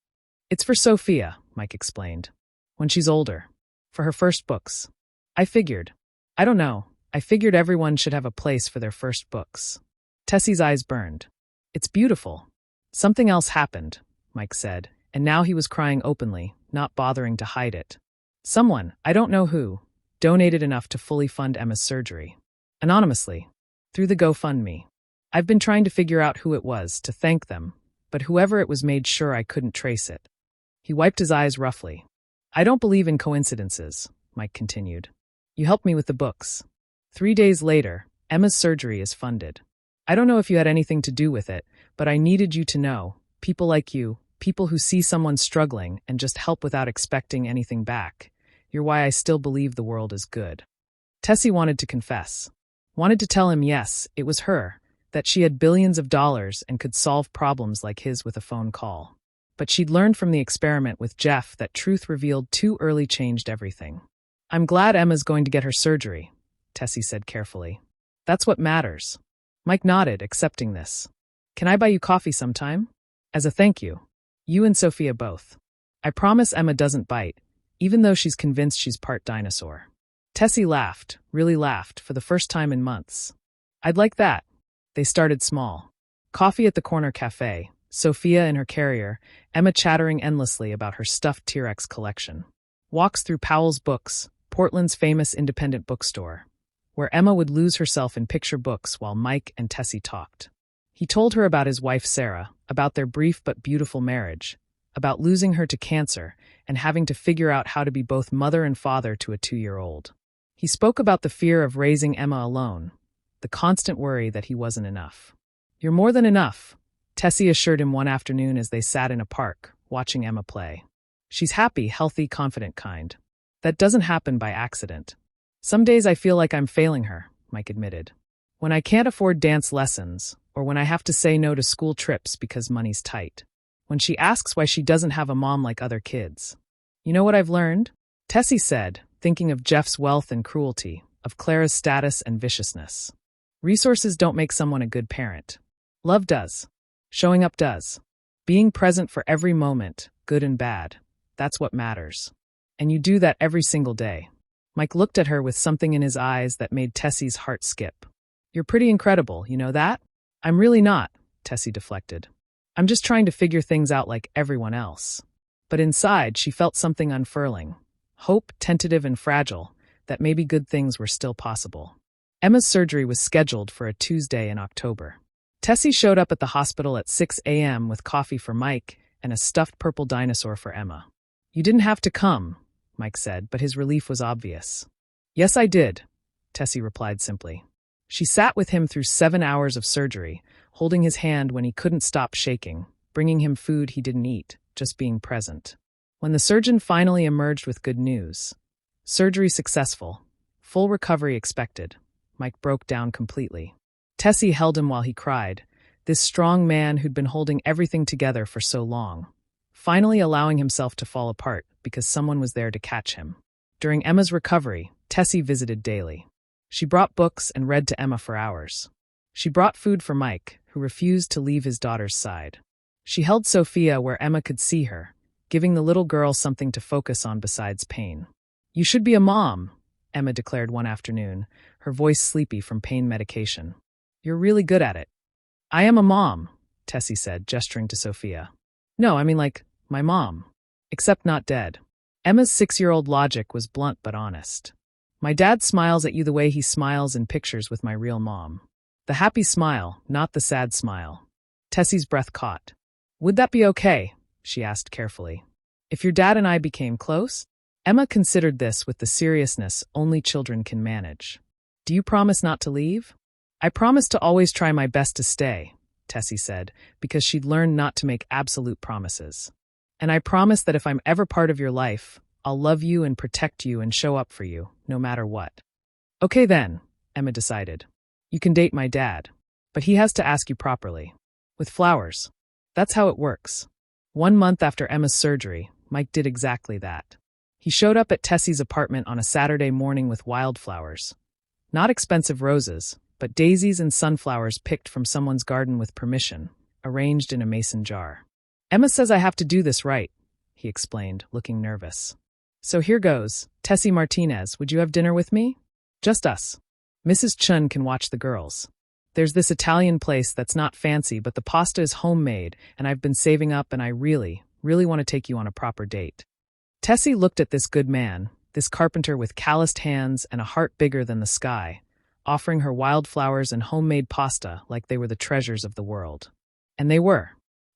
"It's for Sophia," Mike explained. "When she's older. For her first books. I figured everyone should have a place for their first books." Tessie's eyes burned. "It's beautiful." Something else happened, Mike said, and now he was crying openly, not bothering to hide it. Someone, I don't know who, donated enough to fully fund Emma's surgery. Anonymously. Through the GoFundMe. I've been trying to figure out who it was, to thank them, but whoever it was made sure I couldn't trace it. He wiped his eyes roughly. "I don't believe in coincidences," Mike continued. "You helped me with the books. 3 days later, Emma's surgery is funded. I don't know if you had anything to do with it, but I needed you to know, people like you, people who see someone struggling and just help without expecting anything back. You're why I still believe the world is good." Tessie wanted to confess. Wanted to tell him yes, it was her, that she had billions of dollars and could solve problems like his with a phone call. But she'd learned from the experiment with Jeff that truth revealed too early changed everything. "I'm glad Emma's going to get her surgery," Tessie said carefully. "That's what matters." Mike nodded, accepting this. "Can I buy you coffee sometime? As a thank you. You and Sophia both. I promise Emma doesn't bite, even though she's convinced she's part dinosaur." Tessie laughed, really laughed, for the first time in months. "I'd like that." They started small. Coffee at the corner cafe, Sophia in her carrier, Emma chattering endlessly about her stuffed T-Rex collection. Walks through Powell's Books, Portland's famous independent bookstore, where Emma would lose herself in picture books while Mike and Tessie talked. He told her about his wife Sarah, about their brief but beautiful marriage, about losing her to cancer and having to figure out how to be both mother and father to a 2-year-old. He spoke about the fear of raising Emma alone, the constant worry that he wasn't enough. "You're more than enough," Tessie assured him one afternoon as they sat in a park, watching Emma play. "She's happy, healthy, confident kind. That doesn't happen by accident. Some days I feel like I'm failing her," Mike admitted. "When I can't afford dance lessons, or when I have to say no to school trips because money's tight. When she asks why she doesn't have a mom like other kids. You know what I've learned?" Tessie said, thinking of Jeff's wealth and cruelty, of Clara's status and viciousness. "Resources don't make someone a good parent. Love does. Showing up does. Being present for every moment, good and bad. That's what matters. And you do that every single day." Mike looked at her with something in his eyes that made Tessie's heart skip. "You're pretty incredible, you know that?" "I'm really not," Tessie deflected. "I'm just trying to figure things out like everyone else." But inside, she felt something unfurling. Hope, tentative and fragile, that maybe good things were still possible. Emma's surgery was scheduled for a Tuesday in October. Tessie showed up at the hospital at 6 a.m. with coffee for Mike and a stuffed purple dinosaur for Emma. "You didn't have to come," Mike said, but his relief was obvious. "Yes, I did," Tessie replied simply. She sat with him through 7 hours of surgery, holding his hand when he couldn't stop shaking, bringing him food he didn't eat, just being present. When the surgeon finally emerged with good news, surgery successful, full recovery expected, Mike broke down completely. Tessie held him while he cried, This strong man who'd been holding everything together for so long, finally allowing himself to fall apart because someone was there to catch him. During Emma's recovery, Tessie visited daily. She brought books and read to Emma for hours. She brought food for Mike, who refused to leave his daughter's side. She held Sophia where Emma could see her, giving the little girl something to focus on besides pain. "You should be a mom," Emma declared one afternoon, her voice sleepy from pain medication. "You're really good at it." "I am a mom," Tessie said, gesturing to Sophia. "No, I mean like, my mom. Except not dead." Emma's 6-year-old logic was blunt but honest. "My dad smiles at you the way he smiles in pictures with my real mom. The happy smile, not the sad smile." Tessie's breath caught. "Would that be okay?" she asked carefully. "If your dad and I became close?" Emma considered this with the seriousness only children can manage. "Do you promise not to leave?" "I promise to always try my best to stay," Tessie said, because she'd learned not to make absolute promises. "And I promise that if I'm ever part of your life, I'll love you and protect you and show up for you, no matter what." "Okay then," Emma decided. "You can date my dad. But he has to ask you properly. With flowers. That's how it works." 1 month after Emma's surgery, Mike did exactly that. He showed up at Tessie's apartment on a Saturday morning with wildflowers. Not expensive roses, but daisies and sunflowers picked from someone's garden with permission, arranged in a mason jar. "Emma says I have to do this right," he explained, looking nervous. "So here goes. Tessie Martinez, would you have dinner with me? Just us. Mrs. Chun can watch the girls. There's this Italian place that's not fancy, but the pasta is homemade, and I've been saving up, and I really, really want to take you on a proper date." Tessie looked at this good man, this carpenter with calloused hands and a heart bigger than the sky, offering her wildflowers and homemade pasta like they were the treasures of the world. And they were.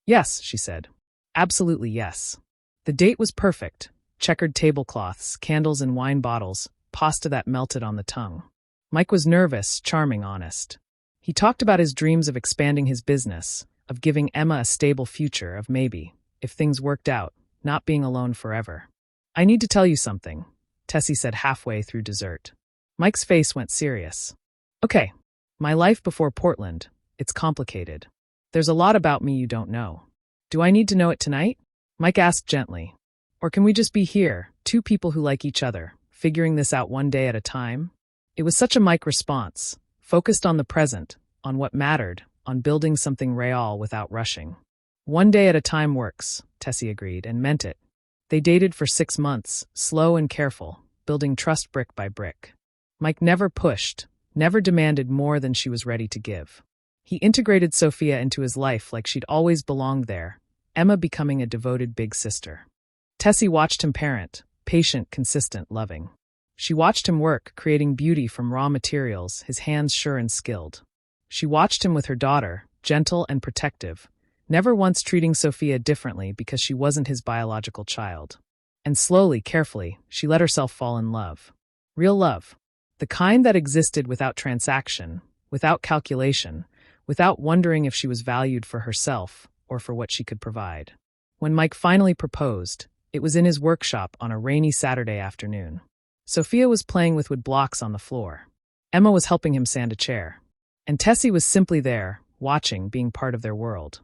"Yes," she said. "Absolutely yes." The date was perfect. Checkered tablecloths, candles and wine bottles, pasta that melted on the tongue. Mike was nervous, charming, honest. He talked about his dreams of expanding his business, of giving Emma a stable future, of maybe, if things worked out, not being alone forever. "I need to tell you something," Tessie said halfway through dessert. Mike's face went serious. "Okay, my life before Portland, it's complicated. There's a lot about me you don't know. Do I need to know it tonight?" Mike asked gently. "Or can we just be here, 2 people who like each other, figuring this out one day at a time?" It was such a Mike response, focused on the present, on what mattered, on building something real without rushing. "One day at a time works," Tessie agreed, and meant it. They dated for 6 months, slow and careful, building trust brick by brick. Mike never pushed, never demanded more than she was ready to give. He integrated Sophia into his life like she'd always belonged there, Emma becoming a devoted big sister. Tessie watched him parent, patient, consistent, loving. She watched him work, creating beauty from raw materials, his hands sure and skilled. She watched him with her daughter, gentle and protective, never once treating Sophia differently because she wasn't his biological child. And slowly, carefully, she let herself fall in love. Real love. The kind that existed without transaction, without calculation, without wondering if she was valued for herself or for what she could provide. When Mike finally proposed, it was in his workshop on a rainy Saturday afternoon. Sophia was playing with wood blocks on the floor. Emma was helping him sand a chair. And Tessie was simply there, watching, being part of their world.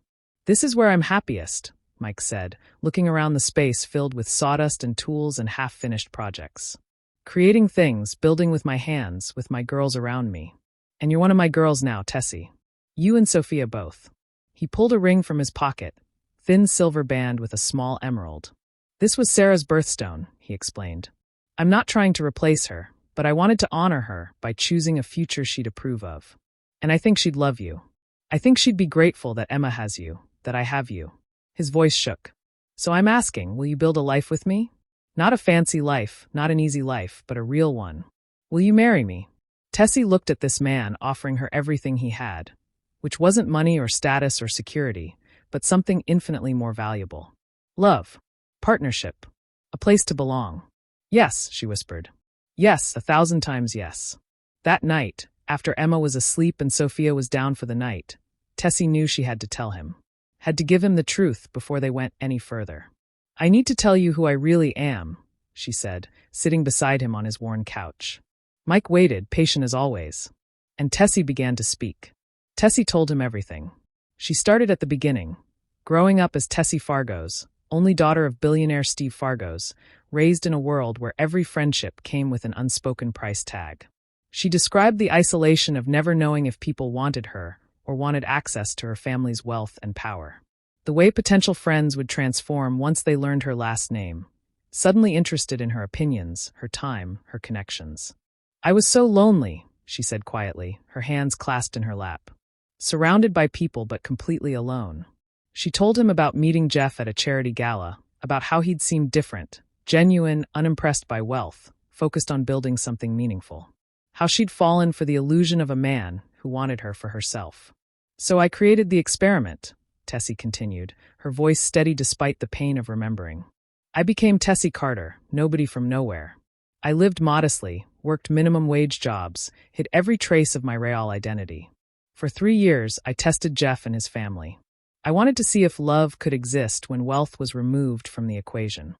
"This is where I'm happiest," Mike said, looking around the space filled with sawdust and tools and half-finished projects. "Creating things, building with my hands, with my girls around me. And you're one of my girls now, Tessie. You and Sophia both." He pulled a ring from his pocket, thin silver band with a small emerald. "This was Sarah's birthstone," he explained. "I'm not trying to replace her, but I wanted to honor her by choosing a future she'd approve of. And I think she'd love you. I think she'd be grateful that Emma has you, that I have you." His voice shook. "So I'm asking, will you build a life with me? Not a fancy life, not an easy life, but a real one. Will you marry me?" Tessie looked at this man offering her everything he had, which wasn't money or status or security, but something infinitely more valuable. Love. Partnership. A place to belong. "Yes," she whispered. "Yes, 1,000 times yes." That night, after Emma was asleep and Sophia was down for the night, Tessie knew she had to tell him. Had to give him the truth before they went any further. "I need to tell you who I really am," she said, sitting beside him on his worn couch. Mike waited, patient as always. And Tessie began to speak. Tessie told him everything. She started at the beginning, growing up as Tessie Fargos, only daughter of billionaire Steve Fargos, raised in a world where every friendship came with an unspoken price tag. She described the isolation of never knowing if people wanted her or wanted access to her family's wealth and power. The way potential friends would transform once they learned her last name, suddenly interested in her opinions, her time, her connections. "I was so lonely," she said quietly, her hands clasped in her lap. Surrounded by people but completely alone. She told him about meeting Jeff at a charity gala, about how he'd seemed different, genuine, unimpressed by wealth, focused on building something meaningful. How she'd fallen for the illusion of a man who wanted her for herself. "So I created the experiment," Tessie continued, her voice steady despite the pain of remembering. "I became Tessie Carter, nobody from nowhere. I lived modestly, worked minimum wage jobs, hid every trace of my real identity. For 3 years, I tested Jeff and his family. I wanted to see if love could exist when wealth was removed from the equation."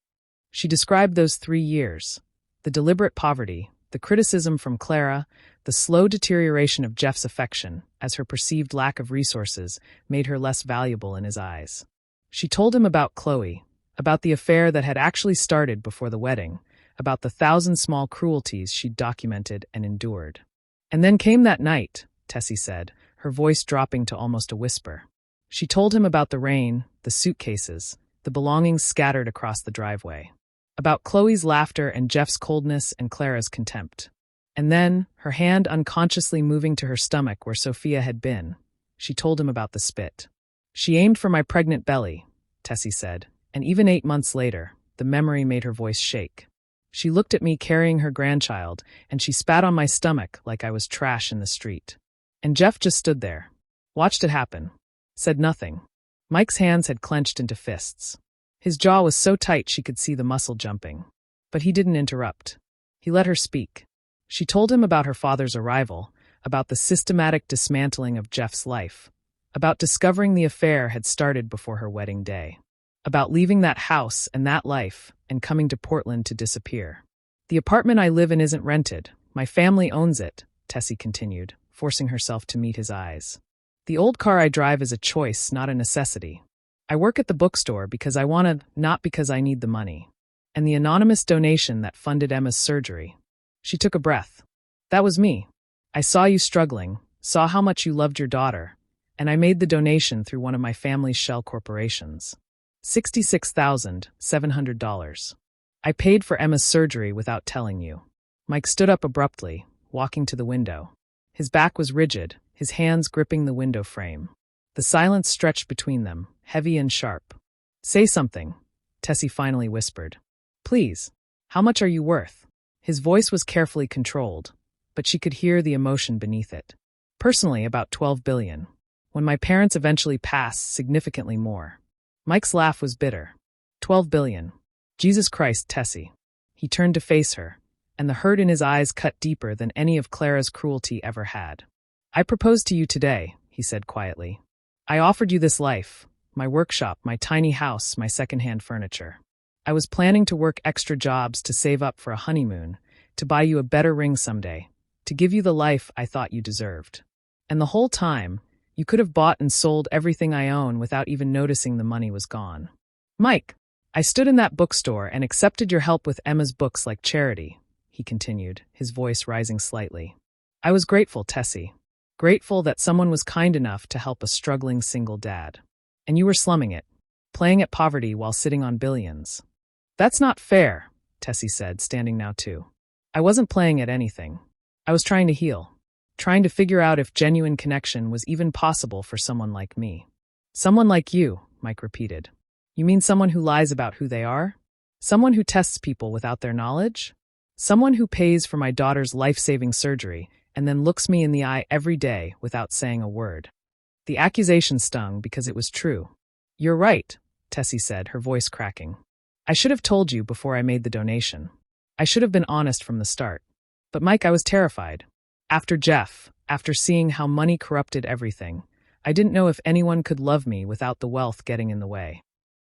She described those 3 years, the deliberate poverty, the criticism from Clara, the slow deterioration of Jeff's affection, as her perceived lack of resources made her less valuable in his eyes. She told him about Chloe, about the affair that had actually started before the wedding, about the 1,000 small cruelties she'd documented and endured. "And then came that night," Tessie said, her voice dropping to almost a whisper. She told him about the rain, the suitcases, the belongings scattered across the driveway, about Chloe's laughter and Jeff's coldness and Clara's contempt. And then, her hand unconsciously moving to her stomach where Sophia had been, she told him about the spit. "She aimed for my pregnant belly," Tessie said, and even 8 months later, the memory made her voice shake. "She looked at me carrying her grandchild, and she spat on my stomach like I was trash in the street. And Jeff just stood there, watched it happen, said nothing." Mike's hands had clenched into fists. His jaw was so tight she could see the muscle jumping. But he didn't interrupt. He let her speak. She told him about her father's arrival, about the systematic dismantling of Jeff's life, about discovering the affair had started before her wedding day, about leaving that house and that life and coming to Portland to disappear. "The apartment I live in isn't rented. My family owns it," Tessie continued, forcing herself to meet his eyes. "The old car I drive is a choice, not a necessity. I work at the bookstore because I want to, not because I need the money. And the anonymous donation that funded Emma's surgery." She took a breath. "That was me. I saw you struggling, saw how much you loved your daughter, and I made the donation through one of my family's shell corporations. $66,700. I paid for Emma's surgery without telling you." Mike stood up abruptly, walking to the window. His back was rigid, his hands gripping the window frame. The silence stretched between them, heavy and sharp. "Say something," Tessie finally whispered. "Please. How much are you worth?" His voice was carefully controlled, but she could hear the emotion beneath it. "Personally, about 12 billion. When my parents eventually pass, significantly more." Mike's laugh was bitter. 12 billion. Jesus Christ, Tessie. He turned to face her, and the hurt in his eyes cut deeper than any of Clara's cruelty ever had. "I proposed to you today," he said quietly. "I offered you this life, my workshop, my tiny house, my secondhand furniture. I was planning to work extra jobs to save up for a honeymoon, to buy you a better ring someday, to give you the life I thought you deserved. And the whole time, you could have bought and sold everything I own without even noticing the money was gone. Mike, I stood in that bookstore and accepted your help with Emma's books like charity," he continued, his voice rising slightly. "I was grateful, Tessie. Grateful that someone was kind enough to help a struggling single dad. And you were slumming it, playing at poverty while sitting on billions." "That's not fair," Tessie said, standing now too. "I wasn't playing at anything. I was trying to heal, trying to figure out if genuine connection was even possible for someone like me." "Someone like you," Mike repeated. "You mean someone who lies about who they are? Someone who tests people without their knowledge? Someone who pays for my daughter's life-saving surgery and then looks me in the eye every day without saying a word." The accusation stung because it was true. "You're right," Tessie said, her voice cracking. "I should have told you before I made the donation. I should have been honest from the start. But Mike, I was terrified. After Jeff, after seeing how money corrupted everything, I didn't know if anyone could love me without the wealth getting in the way.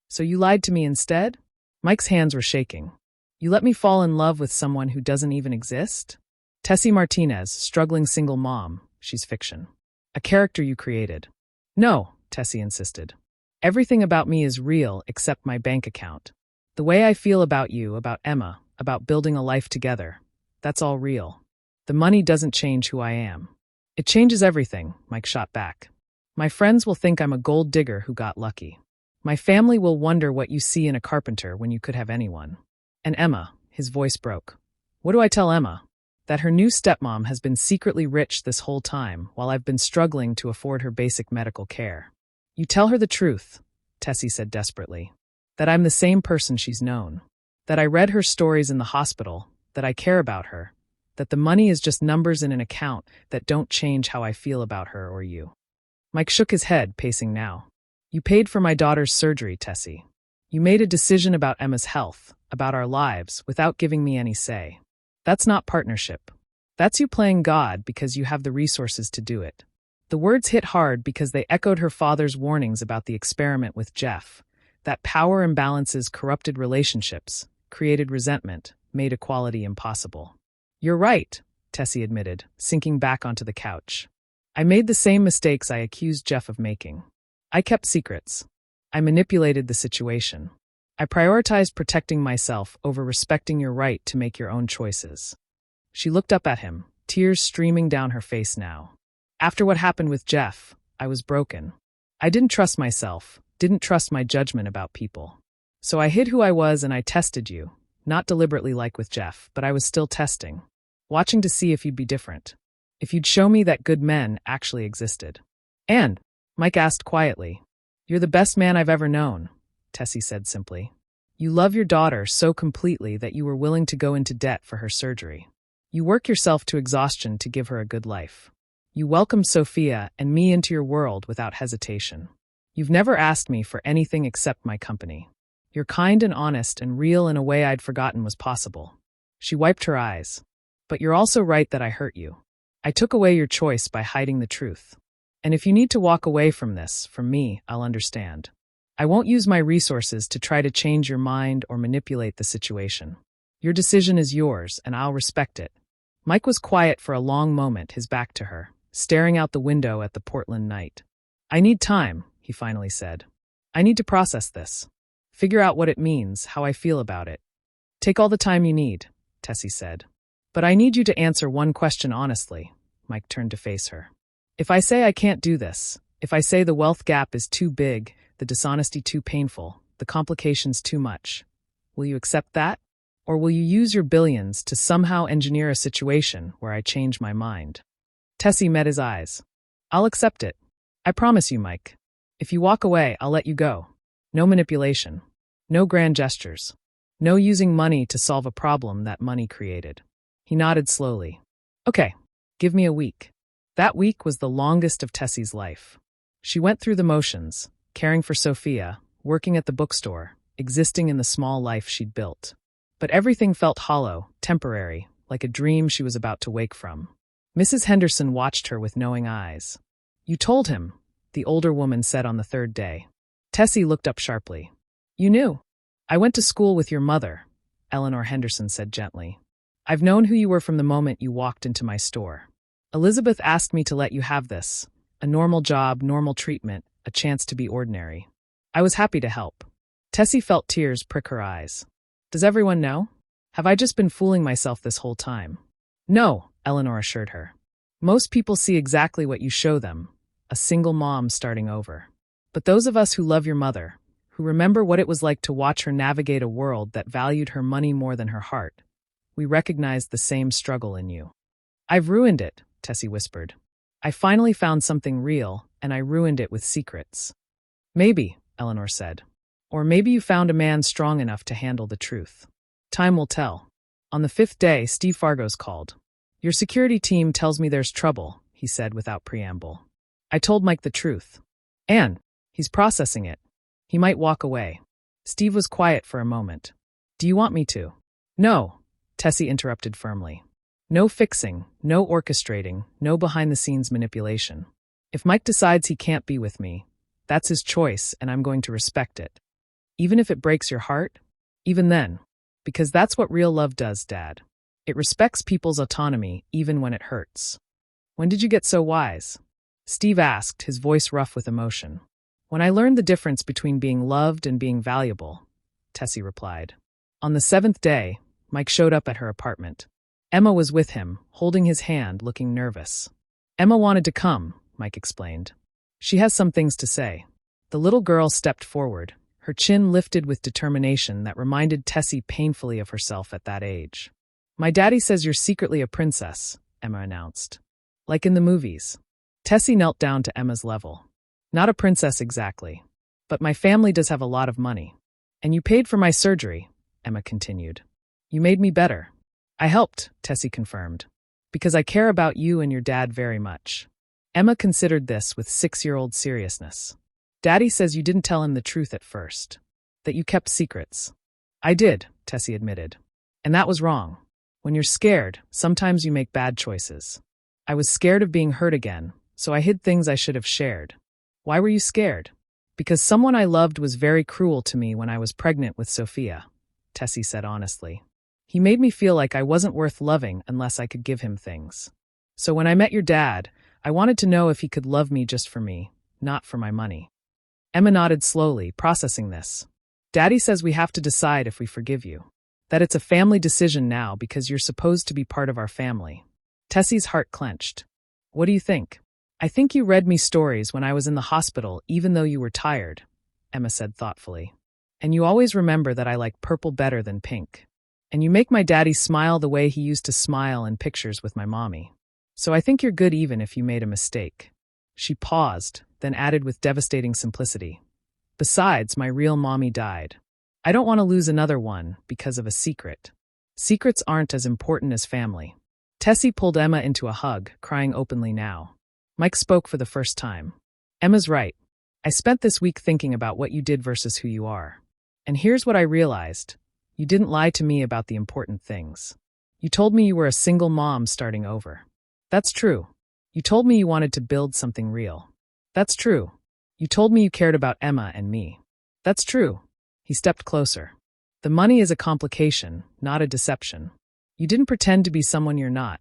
So you lied to me instead?" Mike's hands were shaking. "You let me fall in love with someone who doesn't even exist? Tessie Martinez, struggling single mom, she's fiction. A character you created." "No," Tessie insisted. Everything about me is real except my bank account. The way I feel about you, about Emma, about building a life together, that's all real. The money doesn't change who I am. It changes everything, Mike shot back. My friends will think I'm a gold digger who got lucky. My family will wonder what you see in a carpenter when you could have anyone. And Emma, his voice broke. What do I tell Emma? That her new stepmom has been secretly rich this whole time while I've been struggling to afford her basic medical care. You tell her the truth, Tessie said desperately. That I'm the same person she's known. That I read her stories in the hospital, that I care about her. That the money is just numbers in an account that don't change how I feel about her or you. Mike shook his head, pacing now. You paid for my daughter's surgery, Tessie. You made a decision about Emma's health, about our lives, without giving me any say. That's not partnership. That's you playing God because you have the resources to do it. The words hit hard because they echoed her father's warnings about the experiment with Jeff, that power imbalances corrupted relationships, created resentment, made equality impossible. You're right, Tessie admitted, sinking back onto the couch. I made the same mistakes I accused Jeff of making. I kept secrets. I manipulated the situation. I prioritized protecting myself over respecting your right to make your own choices. She looked up at him, tears streaming down her face now. After what happened with Jeff, I was broken. I didn't trust myself, didn't trust my judgment about people. So I hid who I was and I tested you, not deliberately like with Jeff, but I was still testing, watching to see if you'd be different, if you'd show me that good men actually existed. And, Mike asked quietly, you're the best man I've ever known, Tessie said simply. You love your daughter so completely that you were willing to go into debt for her surgery. You work yourself to exhaustion to give her a good life. You welcomed Sophia and me into your world without hesitation. You've never asked me for anything except my company. You're kind and honest and real in a way I'd forgotten was possible. She wiped her eyes. But you're also right that I hurt you. I took away your choice by hiding the truth. And if you need to walk away from this, from me, I'll understand. I won't use my resources to try to change your mind or manipulate the situation. Your decision is yours, and I'll respect it. Mike was quiet for a long moment, his back to her, staring out the window at the Portland night. I need time, he finally said. I need to process this. Figure out what it means, how I feel about it. Take all the time you need, Tessie said. But I need you to answer one question honestly. Mike turned to face her. If I say I can't do this, if I say the wealth gap is too big, the dishonesty too painful, the complications too much, will you accept that? Or will you use your billions to somehow engineer a situation where I change my mind? Tessie met his eyes. I'll accept it. I promise you, Mike. If you walk away, I'll let you go. No manipulation. No grand gestures. No using money to solve a problem that money created. He nodded slowly. Okay, give me a week. That week was the longest of Tessie's life. She went through the motions, caring for Sophia, working at the bookstore, existing in the small life she'd built. But everything felt hollow, temporary, like a dream she was about to wake from. Mrs. Henderson watched her with knowing eyes. You told him, the older woman said on the third day. Tessie looked up sharply. You knew. I went to school with your mother, Eleanor Henderson said gently. I've known who you were from the moment you walked into my store. Elizabeth asked me to let you have this, a normal job, normal treatment, a chance to be ordinary. I was happy to help. Tessie felt tears prick her eyes. Does everyone know? Have I just been fooling myself this whole time? No, Eleanor assured her. Most people see exactly what you show them, a single mom starting over. But those of us who love your mother, who remember what it was like to watch her navigate a world that valued her money more than her heart, we recognize the same struggle in you. I've ruined it, Tessie whispered. I finally found something real, and I ruined it with secrets. Maybe, Eleanor said. Or maybe you found a man strong enough to handle the truth. Time will tell. On the 5th day, Steve Fargos called. Your security team tells me there's trouble, he said without preamble. I told Mike the truth. And he's processing it. He might walk away. Steve was quiet for a moment. Do you want me to? No, Tessie interrupted firmly. No fixing, no orchestrating, no behind-the-scenes manipulation. If Mike decides he can't be with me, that's his choice and I'm going to respect it. Even if it breaks your heart? Even then. Because that's what real love does, Dad. It respects people's autonomy even when it hurts. When did you get so wise? Steve asked, his voice rough with emotion. When I learned the difference between being loved and being valuable, Tessie replied. On the seventh day, Mike showed up at her apartment. Emma was with him, holding his hand, looking nervous. Emma wanted to come, Mike explained. She has some things to say. The little girl stepped forward, her chin lifted with determination that reminded Tessie painfully of herself at that age. My daddy says you're secretly a princess, Emma announced. Like in the movies. Tessie knelt down to Emma's level. Not a princess exactly. But my family does have a lot of money. And you paid for my surgery, Emma continued. You made me better. I helped, Tessie confirmed. Because I care about you and your dad very much. Emma considered this with 6-year-old seriousness. Daddy says you didn't tell him the truth at first. That you kept secrets. I did, Tessie admitted. And that was wrong. When you're scared, sometimes you make bad choices. I was scared of being hurt again, so I hid things I should have shared. Why were you scared? Because someone I loved was very cruel to me when I was pregnant with Sophia, Tessie said honestly. He made me feel like I wasn't worth loving unless I could give him things. So when I met your dad, I wanted to know if he could love me just for me, not for my money. Emma nodded slowly, processing this. Daddy says we have to decide if we forgive you. That it's a family decision now because you're supposed to be part of our family. Tessie's heart clenched. What do you think? I think you read me stories when I was in the hospital even though you were tired, Emma said thoughtfully. And you always remember that I like purple better than pink. And you make my daddy smile the way he used to smile in pictures with my mommy. So I think you're good even if you made a mistake. She paused, then added with devastating simplicity. Besides, my real mommy died. I don't want to lose another one because of a secret. Secrets aren't as important as family. Tessie pulled Emma into a hug, crying openly now. Mike spoke for the first time. Emma's right. I spent this week thinking about what you did versus who you are. And here's what I realized. You didn't lie to me about the important things. You told me you were a single mom starting over. That's true. You told me you wanted to build something real. That's true. You told me you cared about Emma and me. That's true. He stepped closer. The money is a complication, not a deception. You didn't pretend to be someone you're not.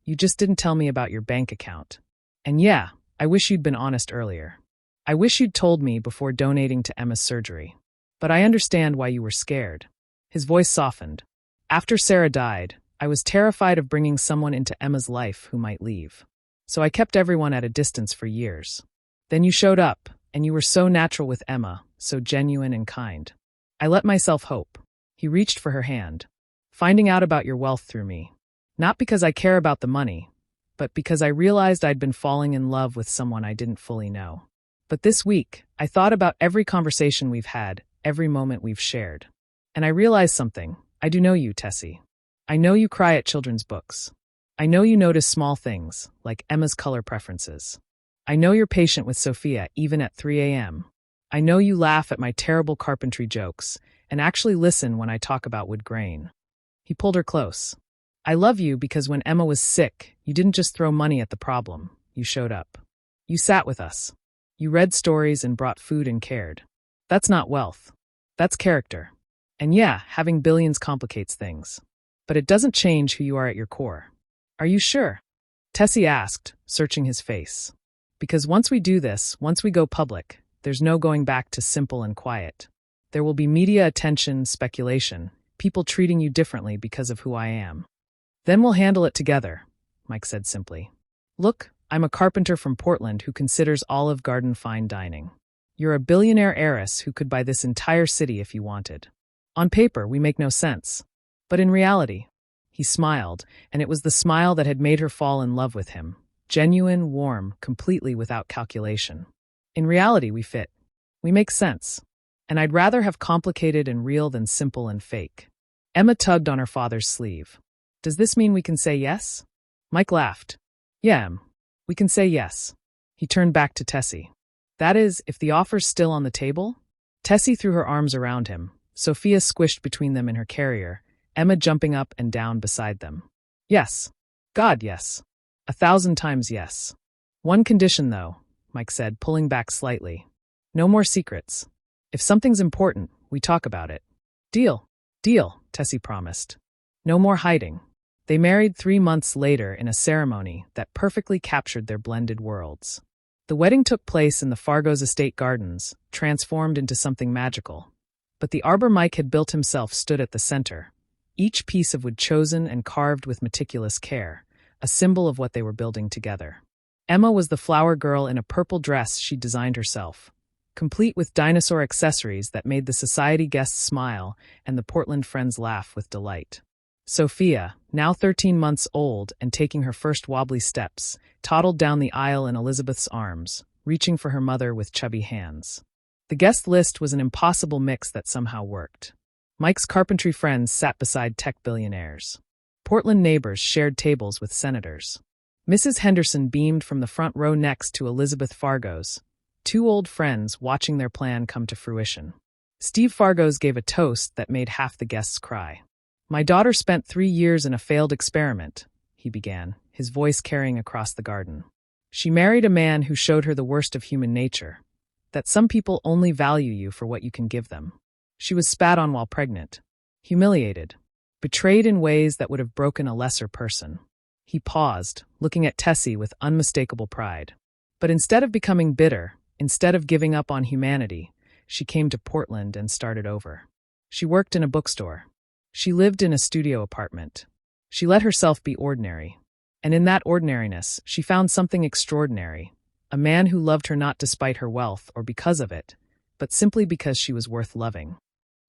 You just didn't tell me about your bank account. And yeah, I wish you'd been honest earlier. I wish you'd told me before donating to Emma's surgery. But I understand why you were scared. His voice softened. After Sarah died, I was terrified of bringing someone into Emma's life who might leave. So I kept everyone at a distance for years. Then you showed up, and you were so natural with Emma, so genuine and kind. I let myself hope. He reached for her hand. Finding out about your wealth through me. Not because I care about the money, but because I realized I'd been falling in love with someone I didn't fully know. But this week, I thought about every conversation we've had, every moment we've shared. And I realized something. I do know you, Tessie. I know you cry at children's books. I know you notice small things, like Emma's color preferences. I know you're patient with Sophia even at 3 a.m. I know you laugh at my terrible carpentry jokes and actually listen when I talk about wood grain. He pulled her close. I love you because when Emma was sick, you didn't just throw money at the problem. You showed up. You sat with us. You read stories and brought food and cared. That's not wealth. That's character. And yeah, having billions complicates things. But it doesn't change who you are at your core. Are you sure? Tessie asked, searching his face. Because once we do this, once we go public, there's no going back to simple and quiet. There will be media attention, speculation, people treating you differently because of who I am. Then we'll handle it together, Mike said simply. Look, I'm a carpenter from Portland who considers Olive Garden fine dining. You're a billionaire heiress who could buy this entire city if you wanted. On paper, we make no sense. But in reality, he smiled, and it was the smile that had made her fall in love with him. Genuine, warm, completely without calculation. In reality, we fit. We make sense. And I'd rather have complicated and real than simple and fake. Emma tugged on her father's sleeve. Does this mean we can say yes? Mike laughed. Yeah, we can say yes. He turned back to Tessie. That is, if the offer's still on the table? Tessie threw her arms around him, Sophia squished between them in her carrier, Emma jumping up and down beside them. Yes. God, yes. 1,000 times yes. One condition, though, Mike said, pulling back slightly. No more secrets. If something's important, we talk about it. Deal. Deal, Tessie promised. No more hiding. They married 3 months later in a ceremony that perfectly captured their blended worlds. The wedding took place in the Fargo's estate gardens, transformed into something magical. But the arbor Mike had built himself stood at the center, each piece of wood chosen and carved with meticulous care, a symbol of what they were building together. Emma was the flower girl in a purple dress she'd designed herself, complete with dinosaur accessories that made the society guests smile and the Portland friends laugh with delight. Sophia, now 13 months old and taking her first wobbly steps, toddled down the aisle in Elizabeth's arms, reaching for her mother with chubby hands. The guest list was an impossible mix that somehow worked. Mike's carpentry friends sat beside tech billionaires. Portland neighbors shared tables with senators. Mrs. Henderson beamed from the front row next to Elizabeth Fargo's, two old friends watching their plan come to fruition. Steve Fargo's gave a toast that made half the guests cry. "My daughter spent 3 years in a failed experiment," he began, his voice carrying across the garden. "She married a man who showed her the worst of human nature, that some people only value you for what you can give them. She was spat on while pregnant, humiliated, betrayed in ways that would have broken a lesser person." He paused, looking at Tessie with unmistakable pride. But instead of becoming bitter, instead of giving up on humanity, she came to Portland and started over. She worked in a bookstore. She lived in a studio apartment. She let herself be ordinary. And in that ordinariness, she found something extraordinary. A man who loved her not despite her wealth or because of it, but simply because she was worth loving.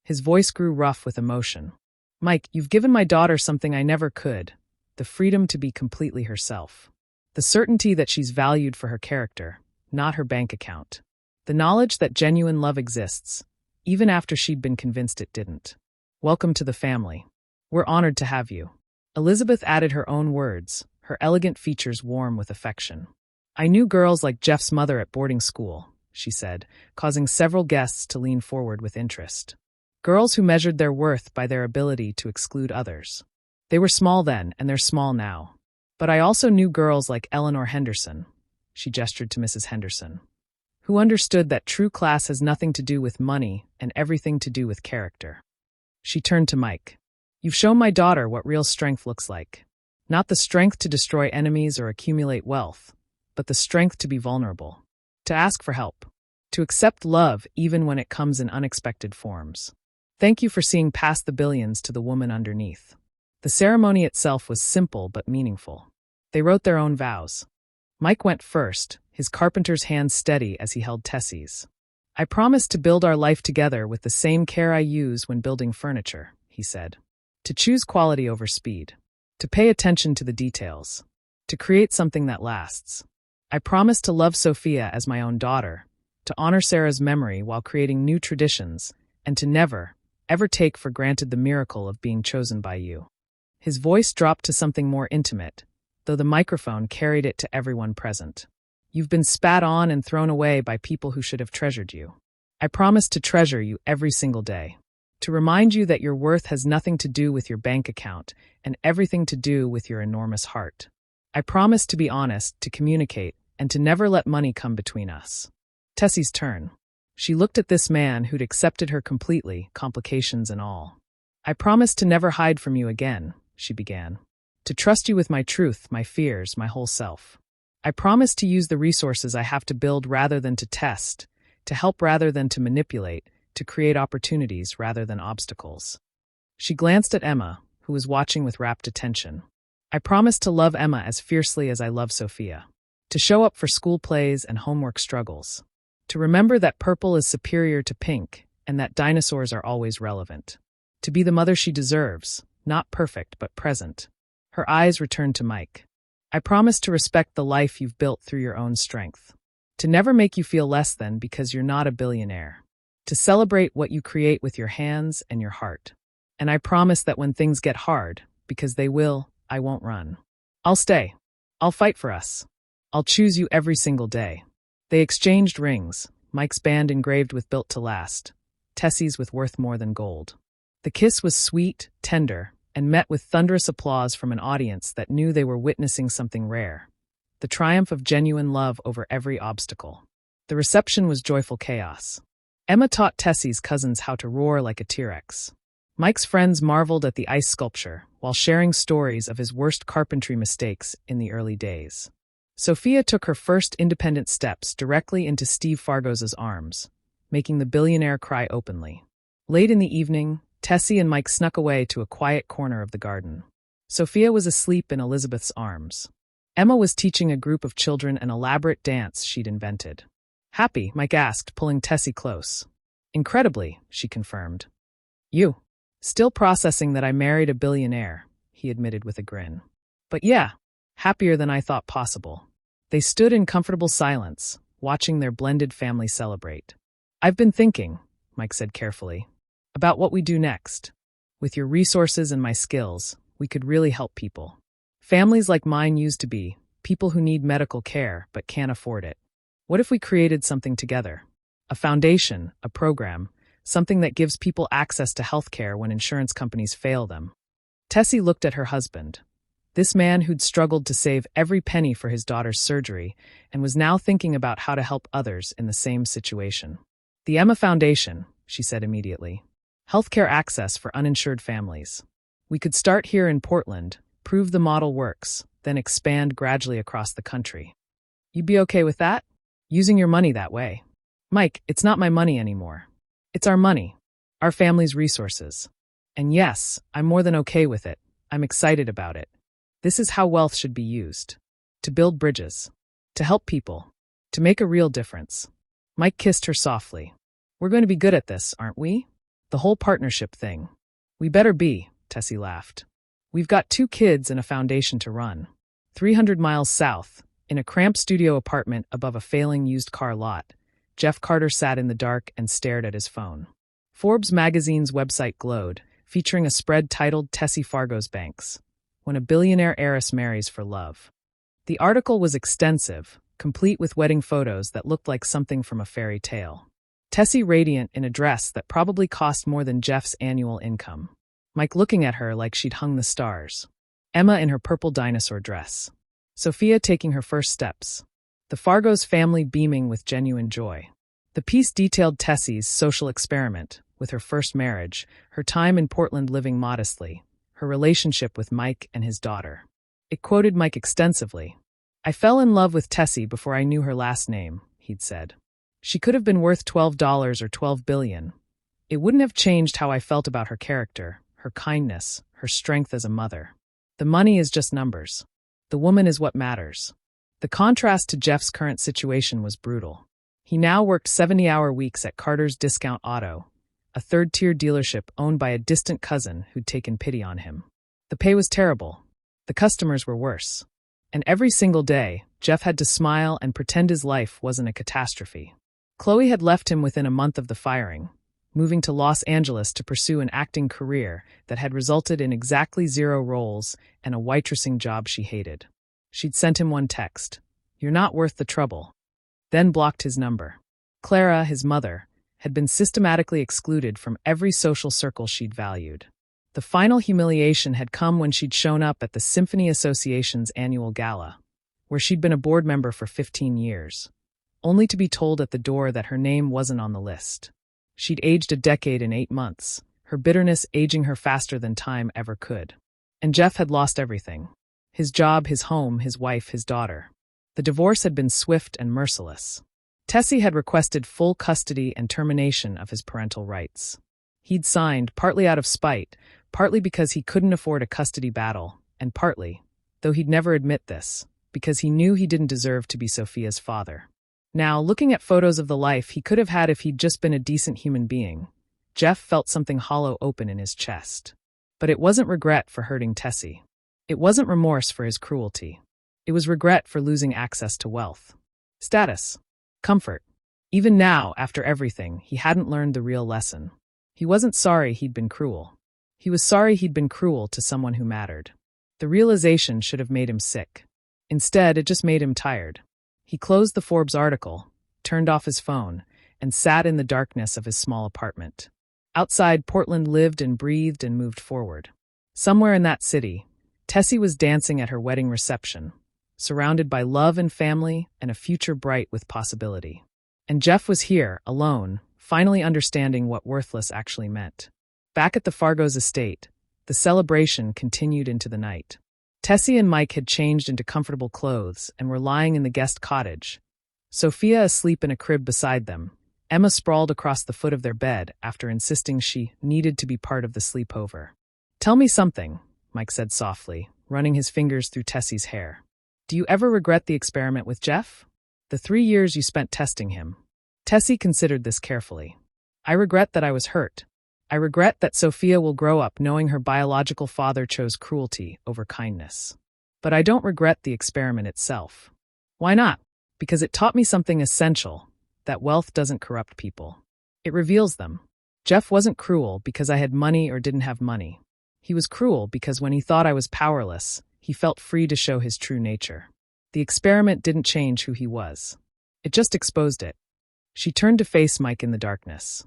His voice grew rough with emotion. "Mike, you've given my daughter something I never could. The freedom to be completely herself. The certainty that she's valued for her character, not her bank account. The knowledge that genuine love exists, even after she'd been convinced it didn't. Welcome to the family. We're honored to have you." Elizabeth added her own words, her elegant features warm with affection. "I knew girls like Jeff's mother at boarding school," she said, causing several guests to lean forward with interest. Girls who measured their worth by their ability to exclude others. They were small then, and they're small now. "But I also knew girls like Eleanor Henderson," she gestured to Mrs. Henderson, "who understood that true class has nothing to do with money and everything to do with character." She turned to Mike. "You've shown my daughter what real strength looks like. Not the strength to destroy enemies or accumulate wealth, but the strength to be vulnerable, to ask for help, to accept love even when it comes in unexpected forms. Thank you for seeing past the billions to the woman underneath." The ceremony itself was simple but meaningful. They wrote their own vows. Mike went first, his carpenter's hands steady as he held Tessie's. "I promise to build our life together with the same care I use when building furniture," he said. "To choose quality over speed. To pay attention to the details. To create something that lasts. I promise to love Sophia as my own daughter, to honor Sarah's memory while creating new traditions, and to never, ever take for granted the miracle of being chosen by you." His voice dropped to something more intimate, though the microphone carried it to everyone present. "You've been spat on and thrown away by people who should have treasured you. I promise to treasure you every single day. To remind you that your worth has nothing to do with your bank account and everything to do with your enormous heart. I promise to be honest, to communicate, and to never let money come between us." Tessie's turn. She looked at this man who'd accepted her completely, complications and all. "I promise to never hide from you again," she began. "To trust you with my truth, my fears, my whole self. I promise to use the resources I have to build rather than to test, to help rather than to manipulate, to create opportunities rather than obstacles." She glanced at Emma, who was watching with rapt attention. "I promise to love Emma as fiercely as I love Sophia. To show up for school plays and homework struggles. To remember that purple is superior to pink and that dinosaurs are always relevant. To be the mother she deserves, not perfect but present." Her eyes returned to Mike. "I promise to respect the life you've built through your own strength. To never make you feel less than because you're not a billionaire. To celebrate what you create with your hands and your heart. And I promise that when things get hard, because they will, I won't run. I'll stay. I'll fight for us. I'll choose you every single day." They exchanged rings, Mike's band engraved with "Built to Last," Tessie's with "Worth More Than Gold." The kiss was sweet, tender, and met with thunderous applause from an audience that knew they were witnessing something rare. The triumph of genuine love over every obstacle. The reception was joyful chaos. Emma taught Tessie's cousins how to roar like a T-Rex. Mike's friends marveled at the ice sculpture while sharing stories of his worst carpentry mistakes in the early days. Sophia took her first independent steps directly into Steve Fargos's arms, making the billionaire cry openly. Late in the evening, Tessie and Mike snuck away to a quiet corner of the garden. Sophia was asleep in Elizabeth's arms. Emma was teaching a group of children an elaborate dance she'd invented. Happy? Mike asked, pulling Tessie close. Incredibly, she confirmed. You? Still processing that I married a billionaire, he admitted with a grin. But yeah, happier than I thought possible. They stood in comfortable silence, watching their blended family celebrate. I've been thinking, Mike said carefully, about what we do next. With your resources and my skills, we could really help people. Families like mine used to be, people who need medical care but can't afford it. What if we created something together? A foundation, a program, something that gives people access to health care when insurance companies fail them. Tessie looked at her husband. This man who'd struggled to save every penny for his daughter's surgery and was now thinking about how to help others in the same situation. The Emma Foundation, she said immediately. Healthcare access for uninsured families. We could start here in Portland, prove the model works, then expand gradually across the country. You'd be okay with that? Using your money that way? Mike, it's not my money anymore. It's our money. Our family's resources. And yes, I'm more than okay with it. I'm excited about it. This is how wealth should be used. To build bridges. To help people. To make a real difference. Mike kissed her softly. We're going to be good at this, aren't we? The whole partnership thing. We better be, Tessie laughed. We've got 2 kids and a foundation to run. 300 miles south, in a cramped studio apartment above a failing used car lot, Jeff Carter sat in the dark and stared at his phone. Forbes magazine's website glowed, featuring a spread titled Tessie Fargos Banks, When a Billionaire Heiress Marries for Love. The article was extensive, complete with wedding photos that looked like something from a fairy tale. Tessie radiant in a dress that probably cost more than Jeff's annual income. Mike looking at her like she'd hung the stars. Emma in her purple dinosaur dress. Sophia taking her first steps. The Fargos family beaming with genuine joy. The piece detailed Tessie's social experiment, with her first marriage, her time in Portland living modestly, her relationship with Mike and his daughter. It quoted Mike extensively. I fell in love with Tessie before I knew her last name, he'd said. She could have been worth $12 or $12 billion. It wouldn't have changed how I felt about her character, her kindness, her strength as a mother. The money is just numbers. The woman is what matters. The contrast to Jeff's current situation was brutal. He now worked 70-hour weeks at Carter's Discount Auto, a third-tier dealership owned by a distant cousin who'd taken pity on him. The pay was terrible. The customers were worse. And every single day, Jeff had to smile and pretend his life wasn't a catastrophe. Chloe had left him within a month of the firing, moving to Los Angeles to pursue an acting career that had resulted in exactly 0 roles and a waitressing job she hated. She'd sent him one text, "You're not worth the trouble," then blocked his number. Clara, his mother, had been systematically excluded from every social circle she'd valued. The final humiliation had come when she'd shown up at the Symphony Association's annual gala, where she'd been a board member for 15 years, only to be told at the door that her name wasn't on the list. She'd aged a decade in 8 months, her bitterness aging her faster than time ever could. And Jeff had lost everything. His job, his home, his wife, his daughter. The divorce had been swift and merciless. Tessie had requested full custody and termination of his parental rights. He'd signed, partly out of spite, partly because he couldn't afford a custody battle, and partly, though he'd never admit this, because he knew he didn't deserve to be Sophia's father. Now, looking at photos of the life he could have had if he'd just been a decent human being, Jeff felt something hollow open in his chest. But it wasn't regret for hurting Tessie. It wasn't remorse for his cruelty. It was regret for losing access to wealth, status, comfort. Even now, after everything, he hadn't learned the real lesson. He wasn't sorry he'd been cruel. He was sorry he'd been cruel to someone who mattered. The realization should have made him sick. Instead, it just made him tired. He closed the Forbes article, turned off his phone, and sat in the darkness of his small apartment. Outside, Portland lived and breathed and moved forward. Somewhere in that city, Tessie was dancing at her wedding reception, surrounded by love and family and a future bright with possibility. And Jeff was here, alone, finally understanding what worthless actually meant. Back at the Fargos estate, the celebration continued into the night. Tessie and Mike had changed into comfortable clothes and were lying in the guest cottage, Sophia asleep in a crib beside them, Emma sprawled across the foot of their bed after insisting she needed to be part of the sleepover. "Tell me something," Mike said softly, running his fingers through Tessie's hair. "Do you ever regret the experiment with Jeff? The 3 years you spent testing him?" Tessie considered this carefully. "I regret that I was hurt. I regret that Sophia will grow up knowing her biological father chose cruelty over kindness. But I don't regret the experiment itself." "Why not?" "Because it taught me something essential, that wealth doesn't corrupt people. It reveals them. Jeff wasn't cruel because I had money or didn't have money. He was cruel because when he thought I was powerless, he felt free to show his true nature. The experiment didn't change who he was. It just exposed it." She turned to face Mike in the darkness.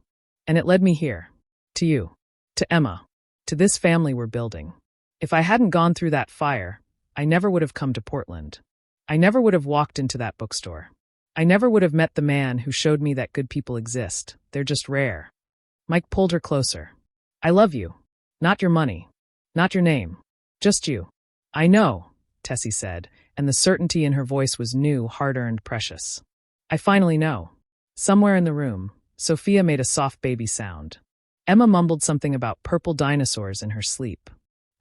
"And it led me here. To you. To Emma. To this family we're building. If I hadn't gone through that fire, I never would have come to Portland. I never would have walked into that bookstore. I never would have met the man who showed me that good people exist. They're just rare." Mike pulled her closer. "I love you. Not your money. Not your name. Just you." "I know," Tessie said, and the certainty in her voice was new, hard-earned, precious. "I finally know." Somewhere in the room, Sophia made a soft baby sound. Emma mumbled something about purple dinosaurs in her sleep.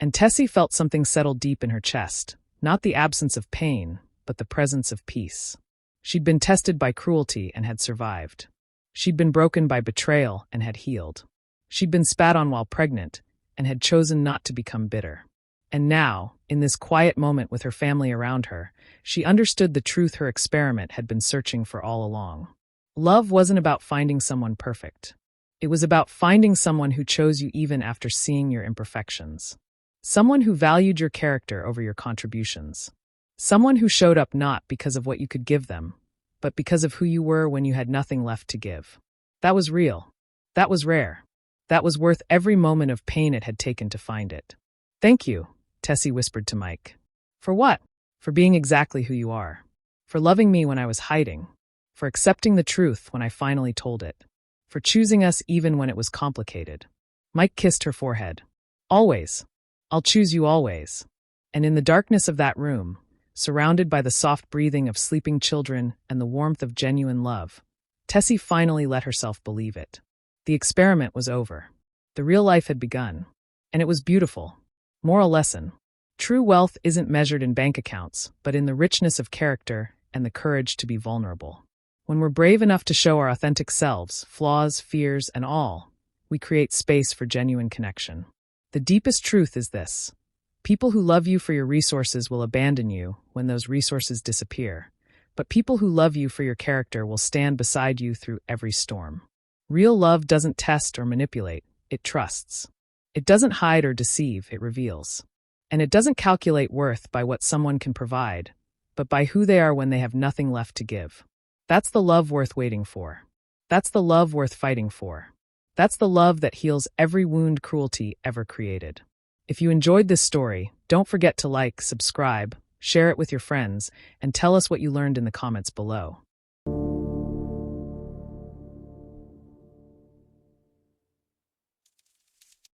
And Tessie felt something settle deep in her chest, not the absence of pain, but the presence of peace. She'd been tested by cruelty and had survived. She'd been broken by betrayal and had healed. She'd been spat on while pregnant and had chosen not to become bitter. And now, in this quiet moment with her family around her, she understood the truth her experiment had been searching for all along. Love wasn't about finding someone perfect. It was about finding someone who chose you even after seeing your imperfections. Someone who valued your character over your contributions. Someone who showed up not because of what you could give them, but because of who you were when you had nothing left to give. That was real. That was rare. That was worth every moment of pain it had taken to find it. "Thank you," Tessie whispered to Mike. "For what?" "For being exactly who you are. For loving me when I was hiding. For accepting the truth when I finally told it. For choosing us even when it was complicated." Mike kissed her forehead. "Always. I'll choose you always." And in the darkness of that room, surrounded by the soft breathing of sleeping children and the warmth of genuine love, Tessie finally let herself believe it. The experiment was over. The real life had begun. And it was beautiful. Moral lesson. True wealth isn't measured in bank accounts, but in the richness of character and the courage to be vulnerable. When we're brave enough to show our authentic selves, flaws, fears, and all, we create space for genuine connection. The deepest truth is this. People who love you for your resources will abandon you when those resources disappear, but people who love you for your character will stand beside you through every storm. Real love doesn't test or manipulate, it trusts. It doesn't hide or deceive, it reveals. And it doesn't calculate worth by what someone can provide, but by who they are when they have nothing left to give. That's the love worth waiting for. That's the love worth fighting for. That's the love that heals every wound cruelty ever created. If you enjoyed this story, don't forget to like, subscribe, share it with your friends, and tell us what you learned in the comments below.